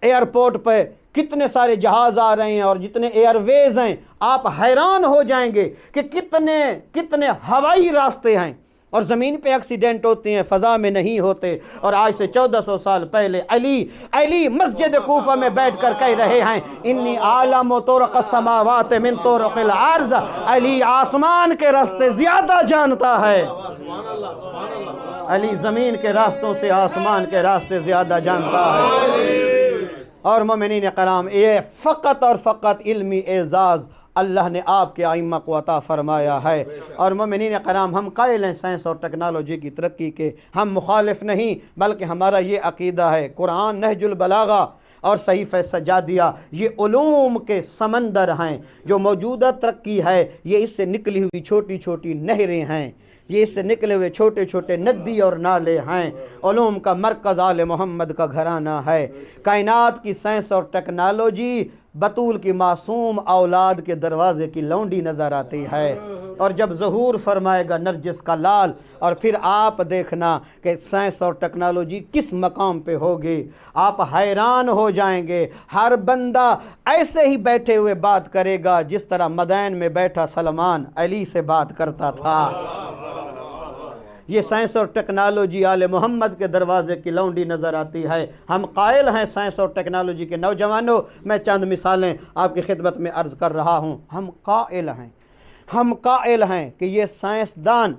ایئرپورٹ پہ کتنے سارے جہاز آ رہے ہیں اور جتنے ایئر ویز ہیں، آپ حیران ہو جائیں گے کہ کتنے ہوائی راستے ہیں، اور زمین پہ ایکسیڈنٹ ہوتے ہیں، فضا میں نہیں ہوتے۔ اور آج سے 1400 سال پہلے علی مسجد کوفہ میں بیٹھ کر کہہ رہے ہیں انی عالم طرق السماوات من طرق الارض، علی آسمان کے راستے زیادہ جانتا ہے، علی زمین کے راستوں سے آسمان کے راستے زیادہ جانتا ہے۔ اور مومنین کرام، یہ فقط اور فقط علمی اعزاز اللہ نے آپ کے ائمہ کو عطا فرمایا ہے۔ اور مومنین کرام، ہم قائل ہیں سائنس اور ٹیکنالوجی کی ترقی کے، ہم مخالف نہیں، بلکہ ہمارا یہ عقیدہ ہے قرآن، نہج البلاغہ اور صحیفہ سجادیہ یہ علوم کے سمندر ہیں۔ جو موجودہ ترقی ہے یہ اس سے نکلی ہوئی چھوٹی چھوٹی نہریں ہیں، یہ اس سے نکلے ہوئے چھوٹے چھوٹے ندی اور نالے ہیں۔ علوم کا مرکز آل محمد کا گھرانہ ہے۔ کائنات کی سائنس اور ٹیکنالوجی بطول کی معصوم اولاد کے دروازے کی لونڈی نظر آتی ہے، اور جب ظہور فرمائے گا نرجس کا لال، اور پھر آپ دیکھنا کہ سائنس اور ٹیکنالوجی کس مقام پہ ہوگی، آپ حیران ہو جائیں گے۔ ہر بندہ ایسے ہی بیٹھے ہوئے بات کرے گا جس طرح مدائن میں بیٹھا سلمان علی سے بات کرتا تھا۔ یہ سائنس اور ٹیکنالوجی آل محمد کے دروازے کی لونڈی نظر آتی ہے۔ ہم قائل ہیں سائنس اور ٹیکنالوجی کے نوجوانوں، میں چند مثالیں آپ کی خدمت میں عرض کر رہا ہوں۔ ہم قائل ہیں کہ یہ سائنسدان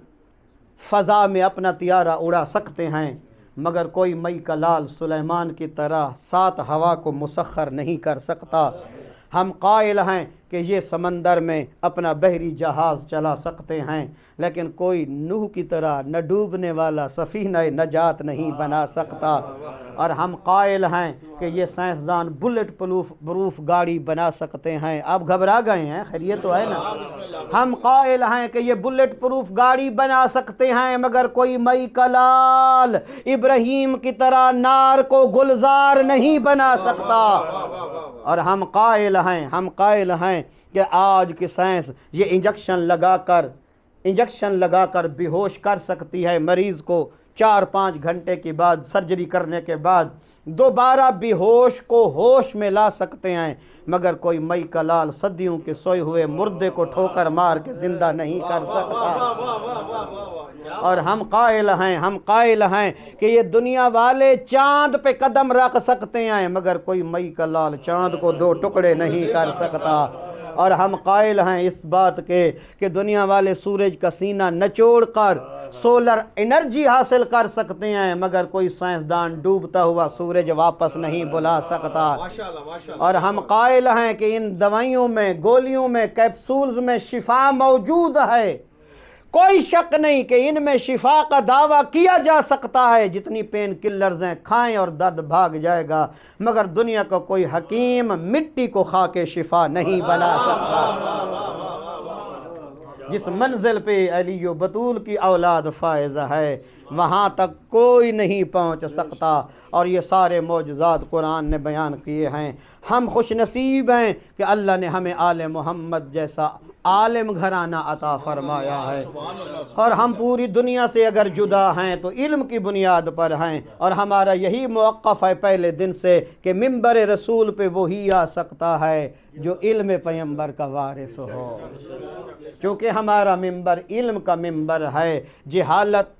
فضا میں اپنا طیارہ اڑا سکتے ہیں، مگر کوئی مئی کا لال سلیمان کی طرح 7 ہوا کو مسخر نہیں کر سکتا۔ ہم قائل ہیں کہ یہ سمندر میں اپنا بحری جہاز چلا سکتے ہیں، لیکن کوئی نوح کی طرح نہ ڈوبنے والا سفینہ نجات نہیں بنا سکتا۔ اور ہم قائل ہیں کہ یہ سائنسدان بلٹ پروف گاڑی بنا سکتے ہیں۔ آپ گھبرا گئے ہیں؟ خیر یہ تو ہے نا۔ ہم قائل ہیں کہ یہ بلٹ پروف گاڑی بنا سکتے ہیں، مگر کوئی مئی کا لال ابراہیم کی طرح نار کو گلزار نہیں بنا سکتا۔ اور ہم قائل ہیں کہ آج کی سائنس یہ انجیکشن لگا کر بے ہوش کر سکتی ہے مریض کو، 4-5 گھنٹے کے بعد سرجری کرنے کے بعد دوبارہ بے ہوش کو ہوش میں لا سکتے ہیں، مگر کوئی مئی کا لال صدیوں کے سوئے ہوئے مردے کو ٹھوکر مار کے زندہ نہیں کر سکتا۔ اور ہم قائل ہیں کہ یہ دنیا والے چاند پہ قدم رکھ سکتے ہیں، مگر کوئی مئی کا لال چاند کو 2 ٹکڑے نہیں کر سکتا۔ اور ہم قائل ہیں اس بات کے کہ دنیا والے سورج کا سینہ نچوڑ کر سولر انرجی حاصل کر سکتے ہیں، مگر کوئی سائنسدان ڈوبتا ہوا سورج واپس نہیں بلا سکتا۔ اور ہم قائل ہیں کہ ان دوائیوں میں، گولیوں میں، کیپسولز میں شفا موجود ہے، کوئی شک نہیں کہ ان میں شفا کا دعویٰ کیا جا سکتا ہے، جتنی پین کلرز ہیں کھائیں اور درد بھاگ جائے گا، مگر دنیا کا کوئی حکیم مٹی کو کھا کے شفا نہیں بنا سکتا۔ جس منزل پہ علی و بطول کی اولاد فائز ہے وہاں تک کوئی نہیں پہنچ سکتا، اور یہ سارے معجزات قرآن نے بیان کیے ہیں۔ ہم خوش نصیب ہیں کہ اللہ نے ہمیں آل محمد جیسا عالم گھرانہ عطا فرمایا ہے، اور ہم پوری دنیا سے اگر جدا ہیں تو علم کی بنیاد پر ہیں، اور ہمارا یہی موقف ہے پہلے دن سے کہ ممبر رسول پہ وہی آ سکتا ہے جو علم پیغمبر کا وارث ہو، کیونکہ ہمارا ممبر علم کا ممبر ہے، جہالت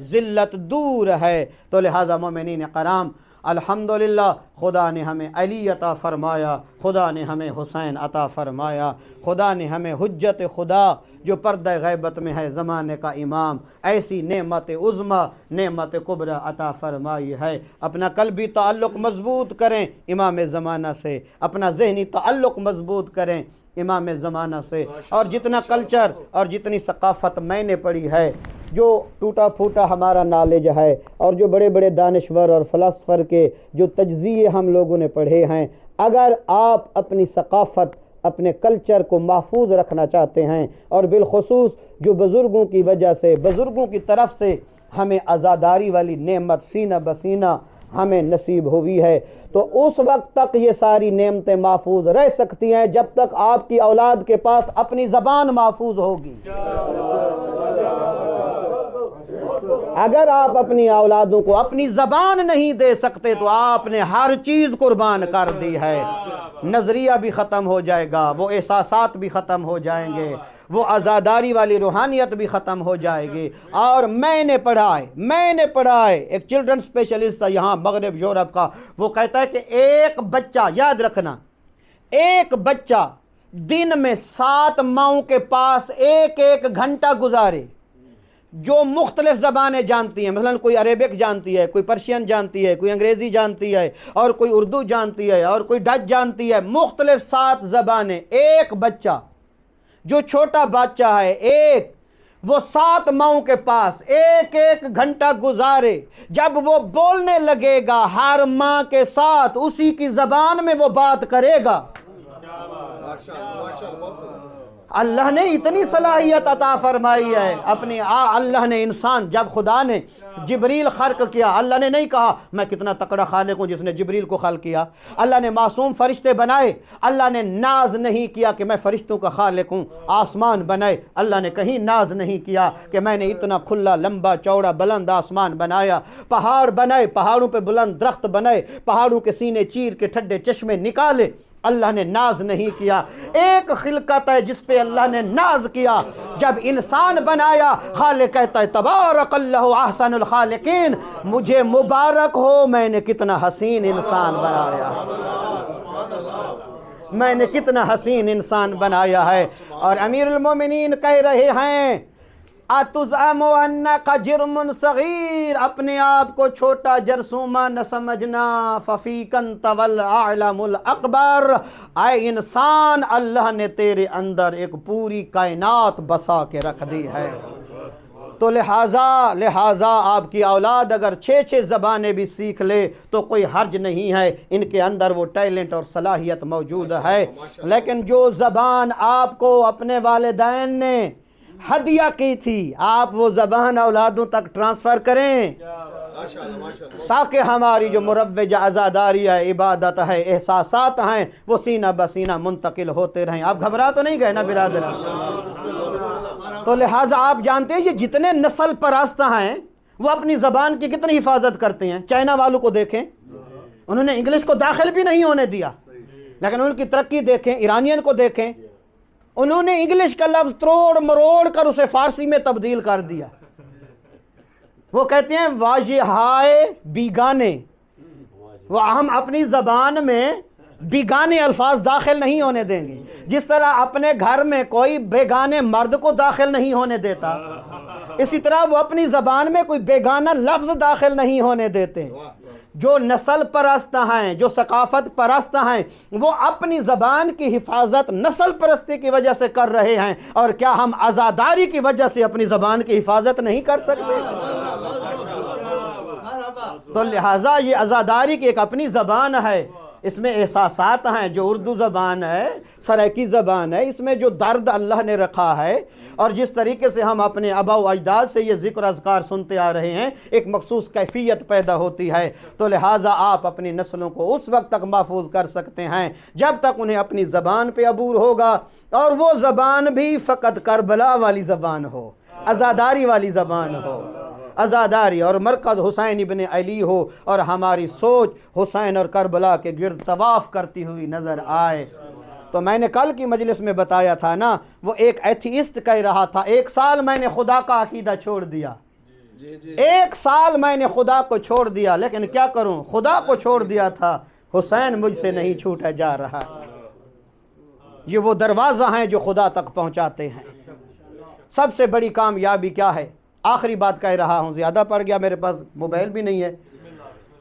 ذلت دور ہے۔ تو لہٰذا مومنین کرام، الحمدللہ خدا نے ہمیں علی عطا فرمایا، خدا نے ہمیں حسین عطا فرمایا، خدا نے ہمیں حجت خدا جو پردہ غیبت میں ہے زمانے کا امام، ایسی نعمت عظمی، نعمت کبریٰ عطا فرمائی ہے۔ اپنا قلبی تعلق مضبوط کریں امام زمانہ سے، اپنا ذہنی تعلق مضبوط کریں امام زمانہ سے، اور جتنا کلچر اور جتنی ثقافت میں نے پڑھی ہے، جو ٹوٹا پھوٹا ہمارا نالج ہے، اور جو بڑے بڑے دانشور اور فلسفر کے جو تجزیے ہم لوگوں نے پڑھے ہیں، اگر آپ اپنی ثقافت، اپنے کلچر کو محفوظ رکھنا چاہتے ہیں، اور بالخصوص جو بزرگوں کی وجہ سے، بزرگوں کی طرف سے ہمیں عزاداری والی نعمت سینہ بسینہ ہمیں نصیب ہوئی ہے، تو اس وقت تک یہ ساری نعمتیں محفوظ رہ سکتی ہیں جب تک آپ کی اولاد کے پاس اپنی زبان محفوظ ہوگی۔ اگر آپ اپنی اولادوں کو اپنی زبان نہیں دے سکتے تو آپ نے ہر چیز قربان کر دی ہے، نظریہ بھی ختم ہو جائے گا، وہ احساسات بھی ختم ہو جائیں گے، وہ عزاداری والی روحانیت بھی ختم ہو جائے گی۔ اور میں نے پڑھا ہے ایک چلڈرن اسپیشلسٹ تھا یہاں مغرب یورپ کا، وہ کہتا ہے کہ ایک بچہ، یاد رکھنا، ایک بچہ دن میں 7 ماؤں کے پاس ایک گھنٹہ گزارے، جو مختلف زبانیں جانتی ہیں، مثلا کوئی عربک جانتی ہے، کوئی پرشین جانتی ہے، کوئی انگریزی جانتی ہے، اور کوئی اردو جانتی ہے، اور کوئی ڈچ جانتی ہے، مختلف 7 زبانیں، ایک بچہ جو چھوٹا بچہ ہے وہ 7 ماؤں کے پاس ایک گھنٹہ گزارے، جب وہ بولنے لگے گا ہر ماں کے ساتھ اسی کی زبان میں وہ بات کرے گا۔ اللہ نے اتنی صلاحیت عطا فرمائی ہے اپنی اللہ نے انسان، جب خدا نے جبریل خلق کیا، اللہ نے نہیں کہا میں کتنا تکڑا خالق ہوں جس نے جبریل کو خلق کیا، اللہ نے معصوم فرشتے بنائے، اللہ نے ناز نہیں کیا کہ میں فرشتوں کا خالق ہوں، آسمان بنائے، اللہ نے کہیں ناز نہیں کیا کہ میں نے اتنا کھلا لمبا چوڑا بلند آسمان بنایا، پہاڑ بنائے، پہاڑوں پہ بلند درخت بنائے، پہاڑوں کے سینے چیر کے ٹھڈے چشمے نکالے، اللہ نے ناز نہیں کیا۔ ایک خلقت ہے جس پہ اللہ نے ناز کیا، جب انسان بنایا خالق کہتا ہے تبارک اللہ احسن الخالقین، مجھے مبارک ہو میں نے کتنا حسین انسان بنایا، میں نے کتنا حسین انسان بنایا ہے۔ اور امیر المومنین کہہ رہے ہیں اتزعم انک جرم صغیر، اپنے آپ کو چھوٹا جرثومہ نہ سمجھنا، ففیک انت والاعلم الاکبر، اے انسان اللہ نے تیرے اندر ایک پوری کائنات بسا کے رکھ دی ہے۔ تو لہٰذا آپ کی اولاد اگر 6 زبانیں بھی سیکھ لے تو کوئی حرج نہیں ہے، ان کے اندر وہ ٹیلنٹ اور صلاحیت موجود ہے۔ لیکن جو زبان آپ کو اپنے والدین نے ہدیہ کی تھی، آپ وہ زبان اولادوں تک ٹرانسفر کریں تاکہ ہماری جو مروجہ عزاداری ہے، عبادت ہے، احساسات ہیں، وہ سینہ بسینہ منتقل ہوتے رہیں۔ آپ گھبرا تو نہیں گئے نا برادر؟ تو لہٰذا آپ جانتے ہیں یہ جتنے نسل پرست ہیں وہ اپنی زبان کی کتنی حفاظت کرتے ہیں۔ چائنا والوں کو دیکھیں، انہوں نے انگلش کو داخل بھی نہیں ہونے دیا، لیکن ان کی ترقی دیکھیں۔ ایرانین کو دیکھیں، انہوں نے انگلش کا لفظ تروڑ مروڑ کر اسے فارسی میں تبدیل کر دیا۔ وہ کہتے ہیں واجہائے بیگانے، وہ ہم اپنی زبان میں بیگانے الفاظ داخل نہیں ہونے دیں گے. جس طرح اپنے گھر میں کوئی بیگانے مرد کو داخل نہیں ہونے دیتا, اسی طرح وہ اپنی زبان میں کوئی بیگانہ لفظ داخل نہیں ہونے دیتے. جو نسل پرست ہیں, جو ثقافت پرست ہیں, وہ اپنی زبان کی حفاظت نسل پرستی کی وجہ سے کر رہے ہیں, اور کیا ہم عزاداری کی وجہ سے اپنی زبان کی حفاظت نہیں کر سکتے؟ تو لہٰذا یہ عزاداری کی ایک اپنی زبان ہے, اس میں احساسات ہیں. جو اردو زبان ہے, سرائکی زبان ہے, اس میں جو درد اللہ نے رکھا ہے, اور جس طریقے سے ہم اپنے آباء و اجداد سے یہ ذکر اذکار سنتے آ رہے ہیں, ایک مخصوص کیفیت پیدا ہوتی ہے. تو لہٰذا آپ اپنی نسلوں کو اس وقت تک محفوظ کر سکتے ہیں جب تک انہیں اپنی زبان پہ عبور ہوگا, اور وہ زبان بھی فقط کربلا والی زبان ہو, عزاداری والی زبان ہو, عزاداری, اور مرکز حسین ابن علی ہو, اور ہماری سوچ حسین اور کربلا کے گرد طواف کرتی ہوئی نظر آئے. تو میں نے کل کی مجلس میں بتایا تھا نا, وہ ایک ایتھیسٹ کہہ رہا تھا 1 سال میں نے خدا کا عقیدہ چھوڑ دیا, 1 سال میں نے خدا کو چھوڑ دیا, لیکن کیا کروں, خدا کو چھوڑ دیا تھا, حسین مجھ سے نہیں چھوٹا جا رہا. یہ وہ دروازہ ہیں جو خدا تک پہنچاتے ہیں. سب سے بڑی کامیابی کیا ہے؟ آخری بات کہہ رہا ہوں, زیادہ پڑھ گیا, میرے پاس موبائل بھی نہیں ہے,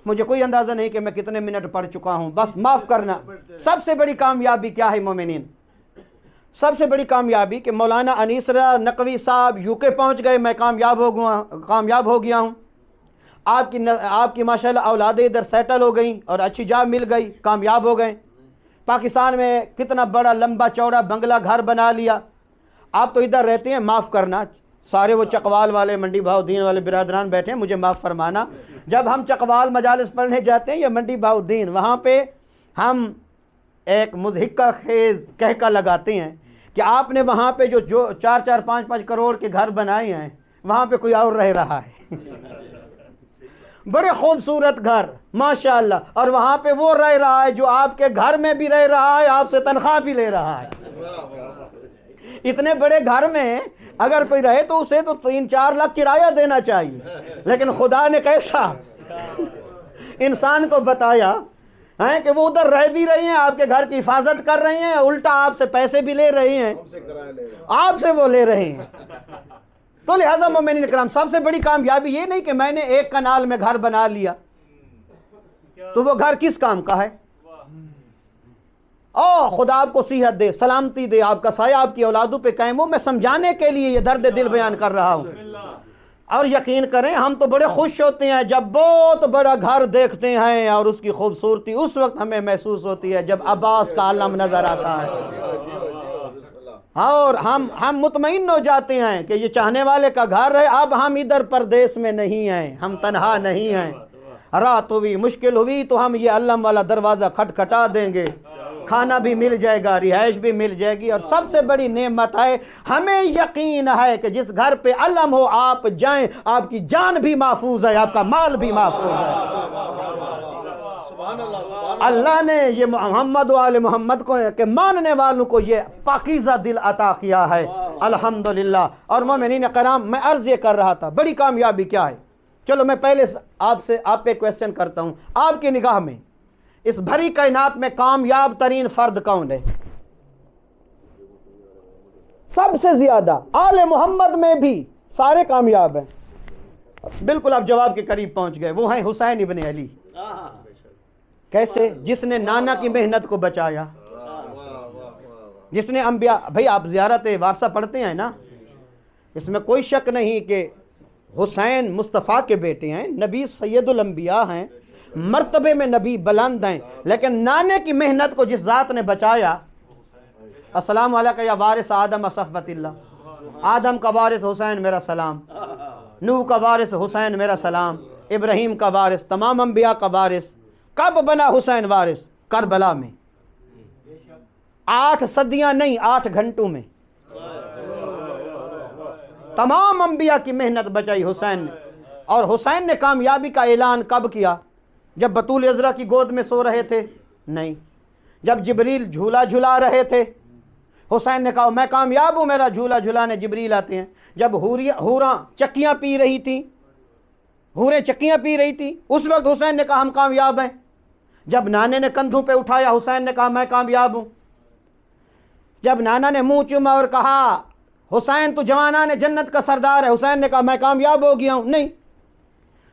مجھے کوئی اندازہ نہیں کہ میں کتنے منٹ پڑھ چکا ہوں, بس معاف کرنا. سب سے بڑی کامیابی کیا ہے مومنین؟ سب سے بڑی کامیابی کہ مولانا انیسرا نقوی صاحب UK پہنچ گئے, میں کامیاب ہو گیا ہوں. آپ کی ماشاءاللہ اولادیں ادھر سیٹل ہو گئیں اور اچھی جاب مل گئی, کامیاب ہو گئے. پاکستان میں کتنا بڑا لمبا چوڑا بنگلہ گھر بنا لیا. آپ تو ادھر رہتے ہیں, معاف کرنا, سارے وہ چکوال والے, منڈی بہاؤدین والے برادران بیٹھے ہیں, مجھے معاف فرمانا. جب ہم چکوال مجالس پڑھنے جاتے ہیں یا منڈی بہاؤدین, وہاں پہ ہم ایک مضحکہ خیز کہکا لگاتے ہیں کہ آپ نے وہاں پہ جو 4-4, 5-5 کروڑ کے گھر بنائے ہیں, وہاں پہ کوئی اور رہ رہا ہے. بڑے خوبصورت گھر ماشاءاللہ, اور وہاں پہ وہ رہ رہا ہے جو آپ کے گھر میں بھی رہ رہا ہے, آپ سے تنخواہ بھی لے رہا ہے. اتنے بڑے گھر میں اگر کوئی رہے تو اسے تو 3-4 لاکھ کرایہ دینا چاہیے, لیکن خدا نے کیسا انسان کو بتایا ہے کہ وہ ادھر رہ بھی رہے ہیں, آپ کے گھر کی حفاظت کر رہے ہیں, الٹا آپ سے پیسے بھی لے رہے ہیں, آپ سے وہ لے رہے ہیں. تو لہٰذا مومنین کرام, سب سے بڑی کامیابی یہ نہیں کہ میں نے 1 کنال میں گھر بنا لیا, تو وہ گھر کس کام کا ہے؟ خدا آپ کو صحت دے, سلامتی دے, آپ کا سایہ آپ کی اولادوں پہ قائم ہو. میں سمجھانے کے لیے یہ درد دل بیان کر رہا ہوں. اور یقین کریں ہم تو بڑے خوش ہوتے ہیں جب بہت بڑا گھر دیکھتے ہیں, اور اس کی خوبصورتی اس وقت ہمیں محسوس ہوتی ہے جب عباس کا علم نظر آتا ہے, اور ہم مطمئن ہو جاتے ہیں کہ یہ چاہنے والے کا گھر ہے. اب ہم ادھر پردیس میں نہیں ہیں, ہم تنہا نہیں ہیں. رات ہوئی, مشکل ہوئی تو ہم یہ علم والا دروازہ کھٹکھٹا دیں گے, کھانا بھی مل جائے گا, رہائش بھی مل جائے گی. اور سب سے بڑی نعمت ہے, ہمیں یقین ہے کہ جس گھر پہ علم ہو آپ جائیں, آپ کی جان بھی محفوظ ہے, آپ کا مال بھی محفوظ ہے. اللہ نے یہ محمد و آل محمد کو کہ ماننے والوں کو یہ پاکیزہ دل عطا کیا ہے, الحمدللہ. اور مومنین کرام, میں عرض یہ کر رہا تھا بڑی کامیابی کیا ہے. چلو میں پہلے آپ پہ کویسچن کرتا ہوں, آپ کی نگاہ میں اس بھری کائنات میں کامیاب ترین فرد کون ہے؟ سب سے زیادہ آل محمد میں بھی سارے کامیاب ہیں. بالکل آپ جواب کے قریب پہنچ گئے, وہ ہیں حسین ابن علی. کیسے؟ جس نے نانا کی محنت کو بچایا, جس نے انبیاء, بھئی آپ زیارت وارثہ پڑھتے ہیں نا, اس میں کوئی شک نہیں کہ حسین مصطفیٰ کے بیٹے ہیں, نبی سید الانبیاء ہیں, مرتبے میں نبی بلند ہیں, لیکن نانے کی محنت کو جس ذات نے بچایا. السلام علیکم یا وارث آدم صفوت اللہ, آدم کا وارث حسین میرا سلام, نوح کا وارث حسین میرا سلام, ابراہیم کا وارث, تمام انبیاء کا وارث. کب بنا حسین وارث؟ کربلا میں. 8 صدیاں نہیں, 8 گھنٹوں میں تمام انبیاء کی محنت بچائی حسین نے. اور حسین نے کامیابی کا اعلان کب کیا؟ جب بطول عذرا کی گود میں سو رہے تھے؟ نہیں. جب جبریل جھولا جھلا رہے تھے حسین نے کہا میں کامیاب ہوں, میرا جھولا جھلانے جبریل آتے ہیں. جب حوراں چکیاں پی رہی تھیں, حوریں چکیاں پی رہی تھی, اس وقت حسین نے کہا ہم کامیاب ہیں. جب نانے نے کندھوں پہ اٹھایا حسین نے کہا میں کامیاب ہوں. جب نانا نے منہ چوما اور کہا حسین تو جوانان جنت کا سردار ہے، حسین نے کہا میں کامیاب ہو گیا ہوں. نہیں،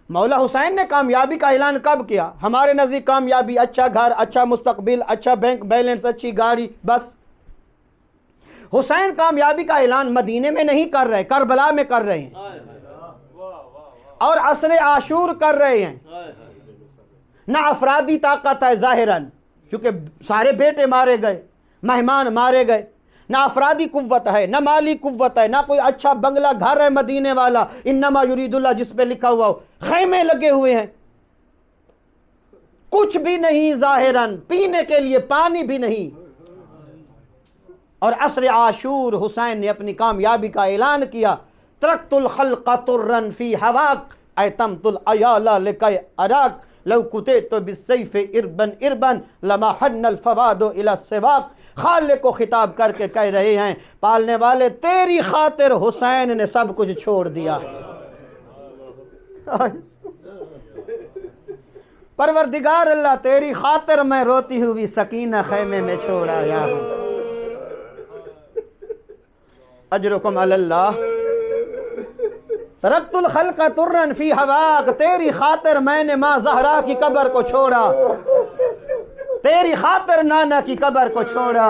مولا حسین نے کامیابی کا اعلان کب کیا؟ ہمارے نزدیک کامیابی اچھا گھر، اچھا مستقبل، اچھا بینک بیلنس، اچھی گاڑی، بس. حسین کامیابی کا اعلان مدینے میں نہیں کر رہے، کربلا میں کر رہے ہیں اور عصر عاشور کر رہے ہیں. نہ افرادی طاقت ہے ظاہراً کیونکہ سارے بیٹے مارے گئے، مہمان مارے گئے، نہ افرادی قوت ہے، نہ مالی قوت ہے، نہ کوئی اچھا بنگلہ گھر ہے مدینے والا انما یرید اللہ جس پہ لکھا ہوا ہو. خیمے لگے ہوئے ہیں، کچھ بھی نہیں ظاہراً، پینے کے لیے پانی بھی نہیں. اور عصر عاشور حسین نے اپنی کامیابی کا اعلان کیا. ترکت الخلق طرا فی ہواک ایتمت العیال لکی اراک لو کتیت بالسیف اربن اربن لما حن الفواد الى السواک. خالق کو خطاب کر کے کہہ رہے ہیں پالنے والے تیری خاطر حسین نے سب کچھ چھوڑ دیا. پروردگار اللہ تیری خاطر میں روتی ہوئی سکینہ خیمے میں چھوڑ آیا ہوں. اجرکم علی اللہ. ترکت الخلق طرا فی ہواک، تیری خاطر میں نے ماں زہرا کی قبر کو چھوڑا، تیری خاطر نانا کی قبر کو چھوڑا،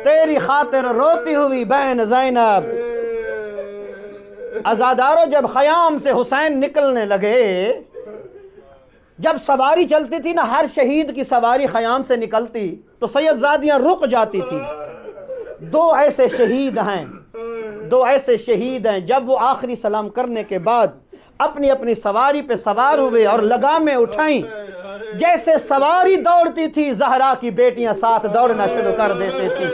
تیری خاطر روتی ہوئی بہن زینب. عزادارو جب خیام سے حسین نکلنے لگے، جب سواری چلتی تھی نا، ہر شہید کی سواری خیام سے نکلتی تو سید زادیاں رک جاتی تھی. دو ایسے شہید ہیں جب وہ آخری سلام کرنے کے بعد اپنی اپنی سواری پہ سوار ہوئے اور لگامیں اٹھائیں، جیسے سواری دوڑتی تھی زہرا کی بیٹیاں ساتھ دوڑنا شروع کر دیتے تھی.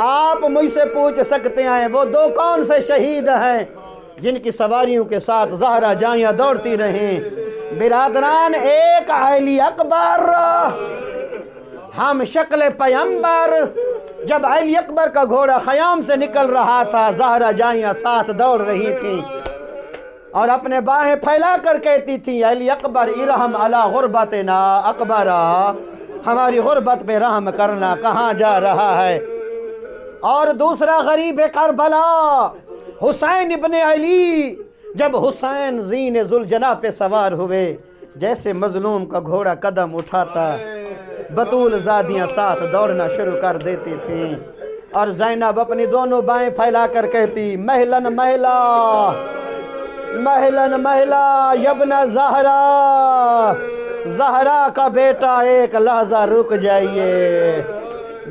آپ مجھ سے پوچھ سکتے ہیں وہ دو کون سے شہید ہیں جن کی سواریوں کے ساتھ زہرا جائیاں دوڑتی رہیں؟ برادران، ایک علی اکبر ہم شکل پیمبر. جب علی اکبر کا گھوڑا خیام سے نکل رہا تھا زہرا جائیاں ساتھ دوڑ رہی تھیں اور اپنے باہیں پھیلا کر کہتی تھی علی اکبر ارحم علی غربتنا اکبرا، ہماری غربت پہ رحم کرنا، کہاں جا رہا ہے. اور دوسرا غریب کربلا حسین ابن علی. جب حسین زین ذوالجناح پہ سوار ہوئے، جیسے مظلوم کا گھوڑا قدم اٹھاتا بطول زادیاں ساتھ دوڑنا شروع کر دیتی تھیں اور زینب اپنی دونوں بائیں پھیلا کر کہتی مہلن مہلا مہلن مہلا یبن زہرا، زہرا کا بیٹا ایک لحظہ رک جائیے.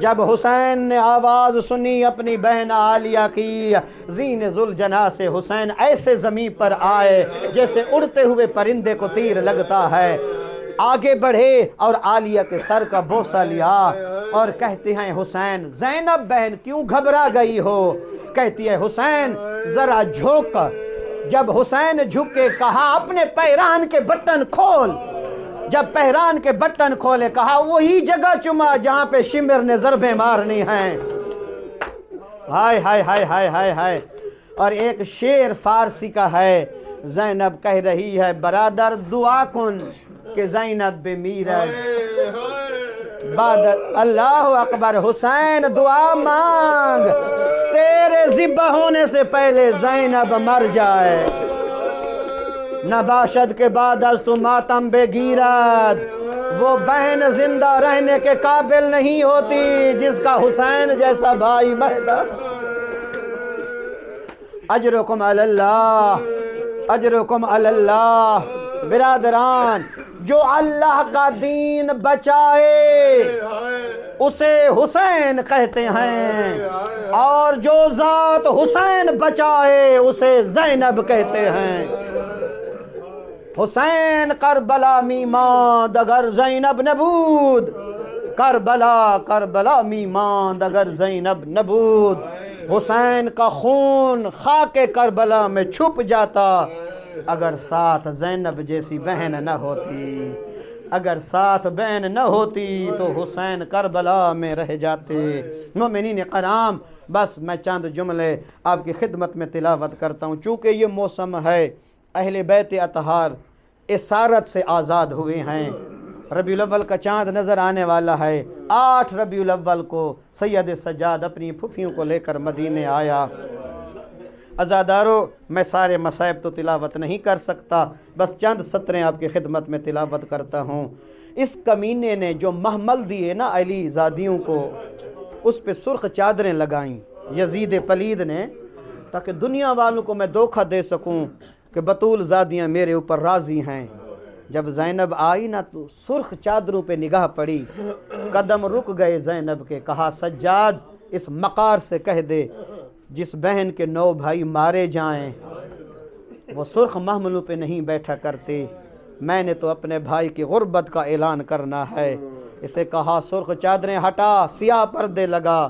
جب حسین نے آواز سنی اپنی بہن عالیہ کی، زین ذوالجناح سے حسین ایسے زمین پر آئے جیسے اڑتے ہوئے پرندے کو تیر لگتا ہے. آگے بڑھے اور عالیہ کے سر کا بوسہ لیا اور کہتے ہیں حسین زینب بہن کیوں گھبرا گئی ہو؟ کہتی ہے حسین ذرا جھک. جب حسین جھکے کہا اپنے پیران کے بٹن کھول. جب پیران کے بٹن کھولے کہا وہی جگہ چما جہاں پہ شمر نے ضربیں مارنی ہیں. ہائے ہائے ہائے ہائے ہائے ہائے. اور ایک شعر فارسی کا ہے، زینب کہہ رہی ہے برادر دعا کن کہ زینب بمیرد بعد اللہ اکبر. حسین دعا مانگ تیرے ذبح ہونے سے پہلے زینب مر جائے. نباشد کے بعد از تو ماتم بے گیرد، وہ بہن زندہ رہنے کے قابل نہیں ہوتی جس کا حسین جیسا بھائی مہدہ. اجرکم علی اللہ، اجرکم علی اللہ. برادران، جو اللہ کا دین بچائے اسے حسین کہتے ہیں اور جو ذات حسین بچائے اسے زینب کہتے ہیں. حسین کربلا می ماند اگر زینب نبود، کربلا کربلا می ماند اگر زینب نبود. حسین کا خون خاک کربلا میں چھپ جاتا اگر ساتھ زینب جیسی بہن نہ ہوتی. اگر ساتھ بہن نہ ہوتی تو حسین کربلا میں رہ جاتے. مومنین کرام، بس میں چند جملے آپ کی خدمت میں تلاوت کرتا ہوں چونکہ یہ موسم ہے اہل بیت اطہار اسارت سے آزاد ہوئے ہیں۔ ربیع الاول کا چاند نظر آنے والا ہے۔ 8 ربیع الاول کو سید سجاد اپنی پھوپھیوں کو لے کر مدینے آیا۔ عزادارو، میں سارے مصائب تو تلاوت نہیں کر سکتا، بس چند سطریں آپ کی خدمت میں تلاوت کرتا ہوں۔ اس کمینے نے جو محمل دیے نا علی زادیوں کو، اس پہ سرخ چادریں لگائیں یزید پلید نے، تاکہ دنیا والوں کو میں دھوکہ دے سکوں کہ بطول زادیاں میرے اوپر راضی ہیں۔ جب زینب آئی نا تو سرخ چادروں پہ نگاہ پڑی، قدم رک گئے زینب کے، کہا سجاد اس مقار سے کہہ دے جس بہن کے 9 بھائی مارے جائیں وہ سرخ محملوں پہ نہیں بیٹھا کرتے، میں نے تو اپنے بھائی کی غربت کا اعلان کرنا ہے۔ اسے کہا سرخ چادریں ہٹا، سیاہ پردے لگا۔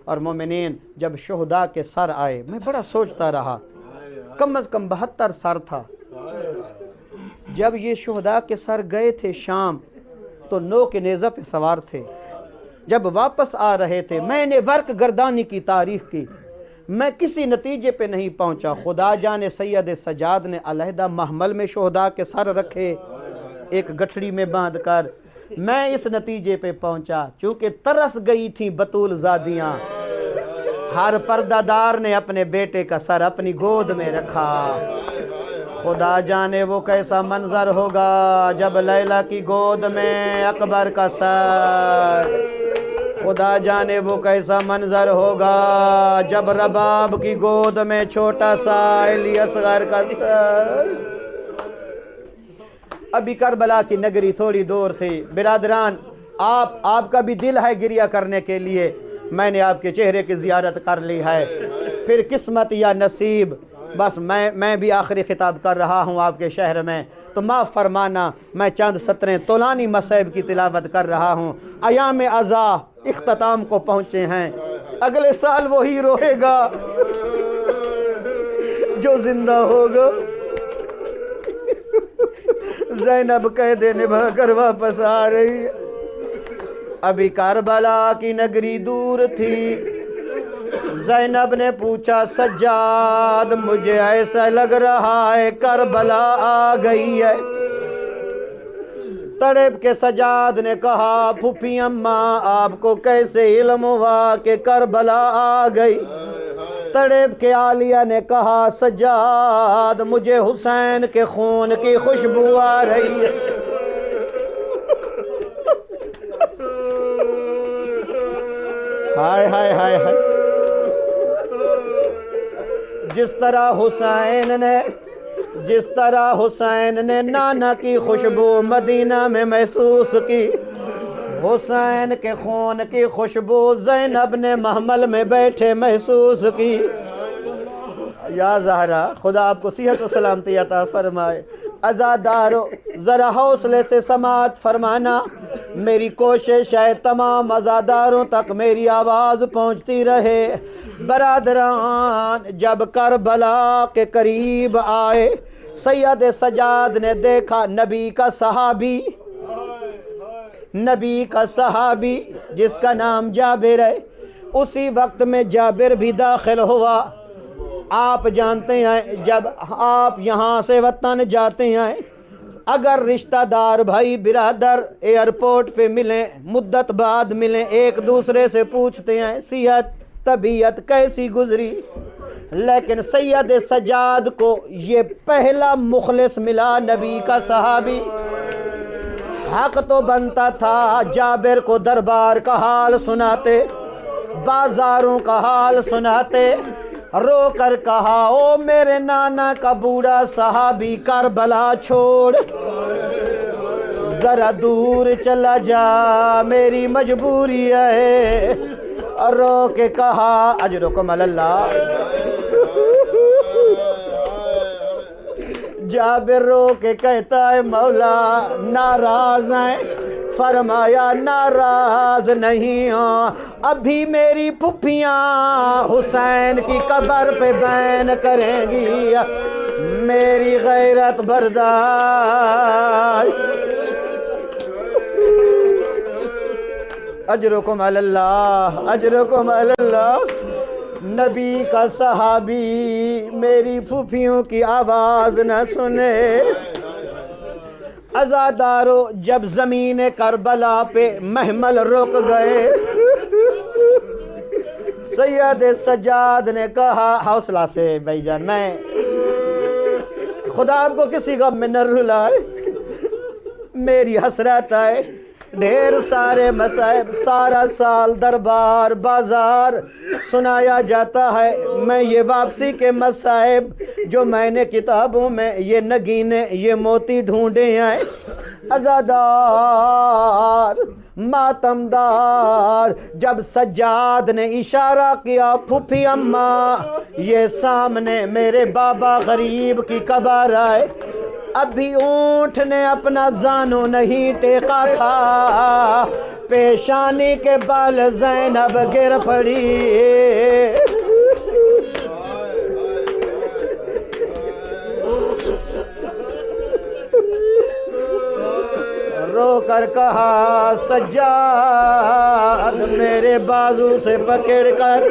اور مومنین، جب شہداء کے سر آئے، میں بڑا سوچتا رہا، کم از کم 72 سر تھا۔ جب یہ شہداء کے سر گئے تھے شام تو 9 کے نیزہ پہ سوار تھے۔ جب واپس آ رہے تھے میں نے ورق گردانی کی تاریخ کی، میں کسی نتیجے پہ نہیں پہنچا۔ خدا جانے سید سجاد نے علیحدہ محمل میں شہداء کے سر رکھے، ایک گٹھڑی میں باندھ کر۔ میں اس نتیجے پہ پہنچا چونکہ ترس گئی تھیں بطول زادیاں، ہر پردہ دار نے اپنے بیٹے کا سر اپنی گود میں رکھا۔ خدا جانے وہ کیسا منظر ہوگا جب لیلا کی گود میں اکبر کا سر، خدا جانے وہ کیسا منظر ہوگا جب رباب کی گود میں چھوٹا سا علی اصغر کا سر۔ ابھی کربلا کی نگری تھوڑی دور تھی۔ برادران، آپ کا بھی دل ہے گریہ کرنے کے لیے، میں نے آپ کے چہرے کی زیارت کر لی ہے، پھر قسمت یا نصیب، بس میں بھی آخری خطاب کر رہا ہوں آپ کے شہر میں، تو معاف فرمانا میں چند سطریں طولانی مصائب کی تلاوت کر رہا ہوں۔ ایام عزا اختتام کو پہنچے ہیں، اگلے سال وہی روئے گا جو زندہ ہوگا۔ زینب کہہ دے نبھا کر واپس آ رہی ہے۔ ابھی کربلا کی نگری دور تھی۔ زینب نے پوچھا سجاد مجھے ایسا لگ رہا ہے کربلا آ گئی ہے۔ تڑپ کے سجاد نے کہا پھوپھی اماں آپ کو کیسے علم ہوا کہ کربلا آ گئی؟ تڑپ کے عالیہ نے کہا سجاد مجھے حسین کے خون کی خوشبو آ رہی ہے۔ ہائے ہائے ہائے ہائے، جس طرح حسین نے نانا کی خوشبو مدینہ میں محسوس کی، حسین کے خون کی خوشبو زینب نے محمل میں بیٹھے محسوس کی۔ یا زہرا خدا آپ کو صحت و سلامتی عطا فرمائے۔ عزادارو ذرا حوصلے سے سماعت فرمانا، میری کوشش ہے تمام عزاداروں تک میری آواز پہنچتی رہے۔ برادران، جب کربلا کے قریب آئے، سید سجاد نے دیکھا نبی کا صحابی جس کا نام جابر ہے، اسی وقت میں جابر بھی داخل ہوا۔ آپ جانتے ہیں جب آپ یہاں سے وطن جاتے ہیں، اگر رشتہ دار بھائی برادر ایئرپورٹ پہ ملیں، مدت بعد ملیں، ایک دوسرے سے پوچھتے ہیں صحت طبیعت کیسی گزری، لیکن سید سجاد کو یہ پہلا مخلص ملا نبی کا صحابی۔ حق تو بنتا تھا جابر کو دربار کا حال سناتے، بازاروں کا حال سناتے، رو کر کہا او میرے نانا کا بوڑھا صحابی کربلا چھوڑ ذرا دور چلا جا، میری مجبوری ہے۔ اور رو کے کہا اجرکم اللہ۔ جابر رو کے کہتا ہے مولا ناراض ہیں؟ فرمایا ناراض نہیں ہوں، ابھی میری پھپھیاں حسین کی قبر پہ بین کریں گی، میری غیرت برداشت۔ اجرکم علی اللہ، اجرکم علی اللہ۔ نبی کا صحابی میری پھوپھیوں کی آواز نہ سنے. عزادارو جب زمین کربلا پہ محمل رک گئے سید سجاد نے کہا حوصلہ سے بھائی جان میں خدا آپ کو کسی غم میں نہ رلائے, میری حسرت ہے ڈھیر سارے مصائب سارا سال دربار بازار سنایا جاتا ہے, میں یہ واپسی کے مصائب جو میں نے کتابوں میں یہ نگینے یہ موتی ڈھونڈے ہیں. عزادار ماتمدار جب سجاد نے اشارہ کیا پھوپھی اماں یہ سامنے میرے بابا غریب کی قبر آئے, ابھی اونٹ نے اپنا زانو نہیں ٹیکا تھا پیشانی کے بال زینب گر پڑی. رو کر کہا سجاد میرے بازو سے پکڑ کر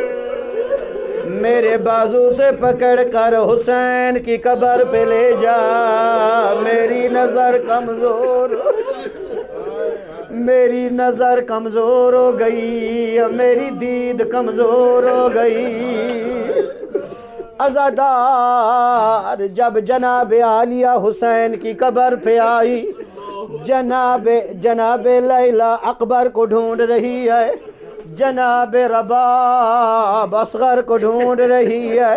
میرے بازو سے پکڑ کر حسین کی قبر پہ لے جا, میری نظر کمزور ہو گئی میری دید کمزور ہو گئی. عزادار جب جناب عالیہ حسین کی قبر پہ آئی جناب لیلا اکبر کو ڈھونڈ رہی ہے, جناب رباب اصغر کو ڈھونڈ رہی ہے,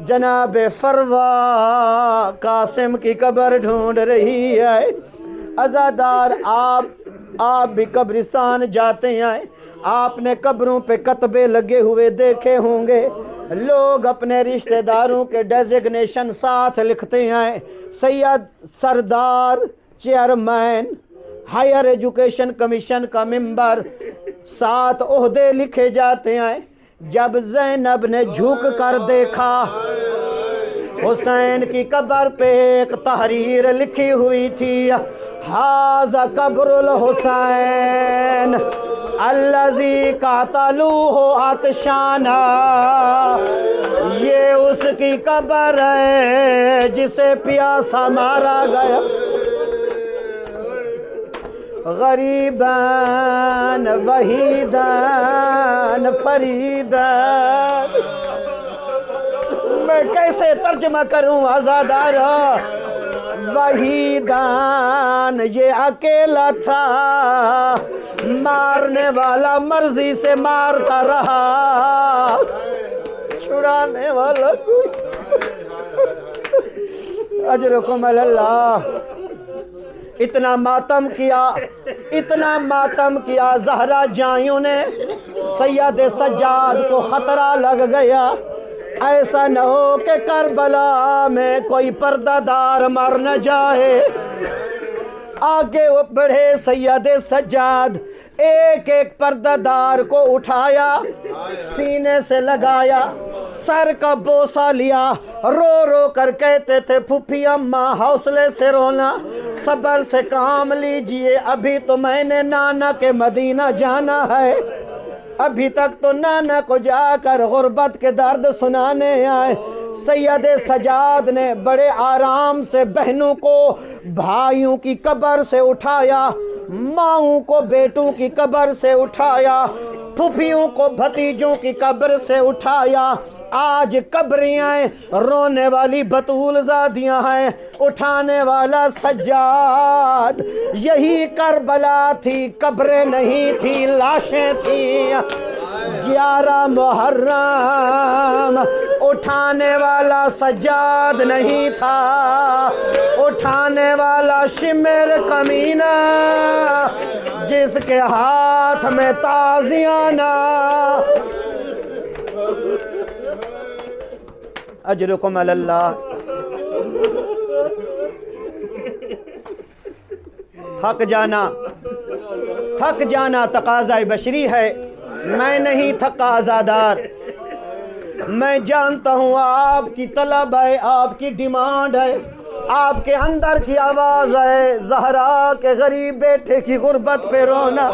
جناب فروا قاسم کی قبر ڈھونڈ رہی ہے. عزادار آپ بھی قبرستان جاتے ہیں, آپ نے قبروں پہ کتبے لگے ہوئے دیکھے ہوں گے, لوگ اپنے رشتہ داروں کے ڈیزگنیشن ساتھ لکھتے ہیں, سید سردار چیئرمین ہائر ایجوکیشن کمیشن کا ممبر, 7 عہدے لکھے جاتے ہیں. جب زینب نے جھک کر دیکھا حسین کی قبر پہ ایک تحریر لکھی ہوئی تھی, ھذا قبر الحسین الذی قاتلوہ عطشانا, یہ اس کی قبر ہے جسے پیاسا مارا گیا. غریبان وحیدان فریدان, میں کیسے ترجمہ کروں عزادار. وحیدان یہ اکیلا تھا, مارنے والا مرضی سے مارتا رہا, چھڑانے والا اجرکم اللہ. اتنا ماتم کیا زہرا جائیوں نے, سید سجاد کو خطرہ لگ گیا ایسا نہ ہو کہ کربلا میں کوئی پردہ دار مر نہ جائے. آگے بڑھے سید سجاد, ایک ایک پردہ دار کو اٹھایا سینے سے لگایا, سر کا بوسہ لیا, رو رو کر کہتے تھے پھوپھی اماں حوصلے سے رونا, صبر سے کام لیجئے, ابھی تو میں نے نانا کے مدینہ جانا ہے, ابھی تک تو نانا کو جا کر غربت کے درد سنانے آئے. سید سجاد نے بڑے آرام سے بہنوں کو بھائیوں کی قبر سے اٹھایا, ماؤں کو بیٹوں کی قبر سے اٹھایا, پھوپھیوں کو بھتیجوں کی قبر سے اٹھایا. آج قبریاں رونے والی بطول زادیاں ہیں, اٹھانے والا سجاد. یہی کربلا تھی, قبریں نہیں تھی, لاشیں تھیں. 11 محرم اٹھانے والا سجاد نہیں تھا, اٹھانے والا شمر کمینہ جس کے ہاتھ میں تازیانہ. اجرکم اللہ. تھک جانا تقاضۂ بشری ہے, میں نہیں تھکا عزادار. میں جانتا ہوں آپ کی طلب ہے, آپ کی ڈیمانڈ ہے, آپ کے اندر کی آواز ہے زہرا کے غریب بیٹے کی غربت پہ رونا.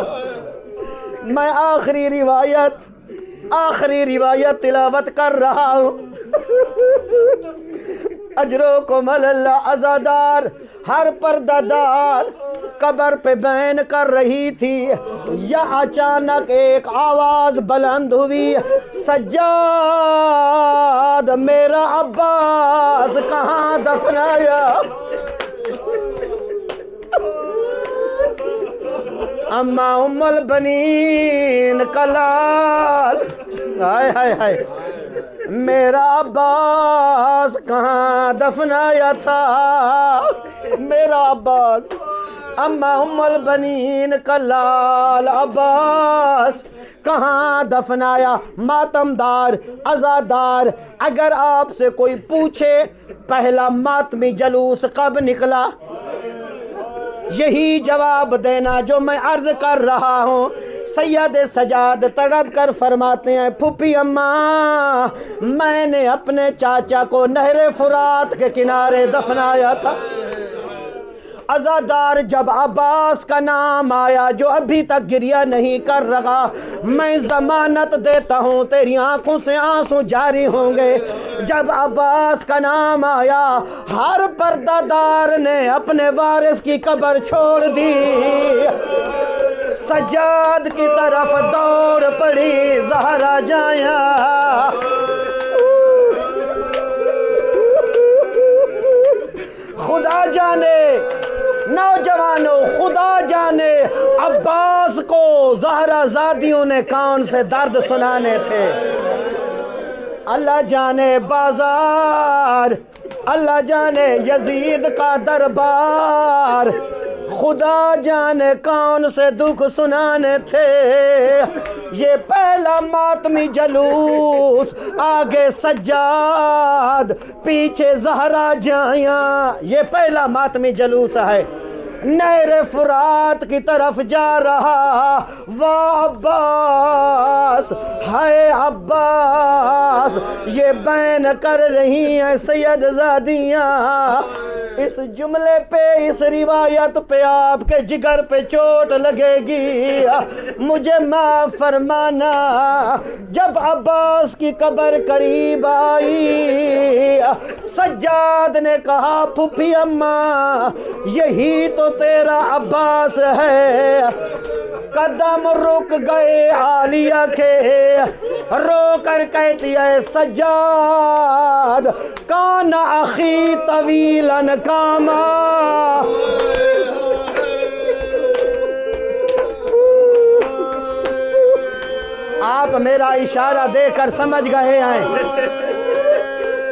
میں آخری روایت آخری روایت تلاوت کر رہا ہوں. اجرکم اللہ. عزادار ہر پردہ دار قبر پہ بین کر رہی تھی. یا اچانک ایک آواز بلند ہوئی, سجاد میرا عباس کہاں دفنایا؟ اما ام البنین کلال, ہائے ہائے ہائے, میرا عباس کہاں دفنایا تھا؟ میرا عباس. اما ام البنین کلال, عباس کہاں دفنایا؟ ماتمدار, عزادار, اگر آپ سے کوئی پوچھے پہلا ماتمی جلوس کب نکلا, یہی جواب دینا جو میں عرض کر رہا ہوں. سید سجاد تڑپ کر فرماتے ہیں, پھوپھی اماں میں نے اپنے چاچا کو نہر فرات کے کنارے دفنایا تھا. عزادار جب عباس کا نام آیا جو ابھی تک گریہ نہیں کر رہا, میں ضمانت دیتا ہوں تیری آنکھوں سے آنسو جاری ہوں گے. جب عباس کا نام آیا ہر پردہ دار نے اپنے وارث کی قبر چھوڑ دی, سجاد کی طرف دوڑ پڑی زہرا جایا. خدا جانے نوجوانوں, خدا جانے عباس کو زہرا زادیوں نے کون سے درد سنانے تھے. اللہ جانے بازار, اللہ جانے یزید کا دربار, خدا جانے کون سے دکھ سنانے تھے. یہ پہلا ماتمی جلوس, آگے سجاد پیچھے زہرا جائیاں, یہ پہلا ماتمی جلوس ہے. نہر فرات کی طرف جا رہا, واہ عباس, ہائے عباس, یہ بین کر رہی ہیں سید زادیاں. اس جملے پہ, اس روایت پہ آپ کے جگر پہ چوٹ لگے گی, مجھے معاف فرمانا. جب عباس کی قبر قریب آئی, سجاد نے کہا, پھوپھی اماں یہی تو تیرا عباس ہے. قدم رک گئے عالیہ کے, رو کر کہتی ہے, سجاد کان اخی طویلا کاما. آپ میرا اشارہ دے کر سمجھ گئے ہیں.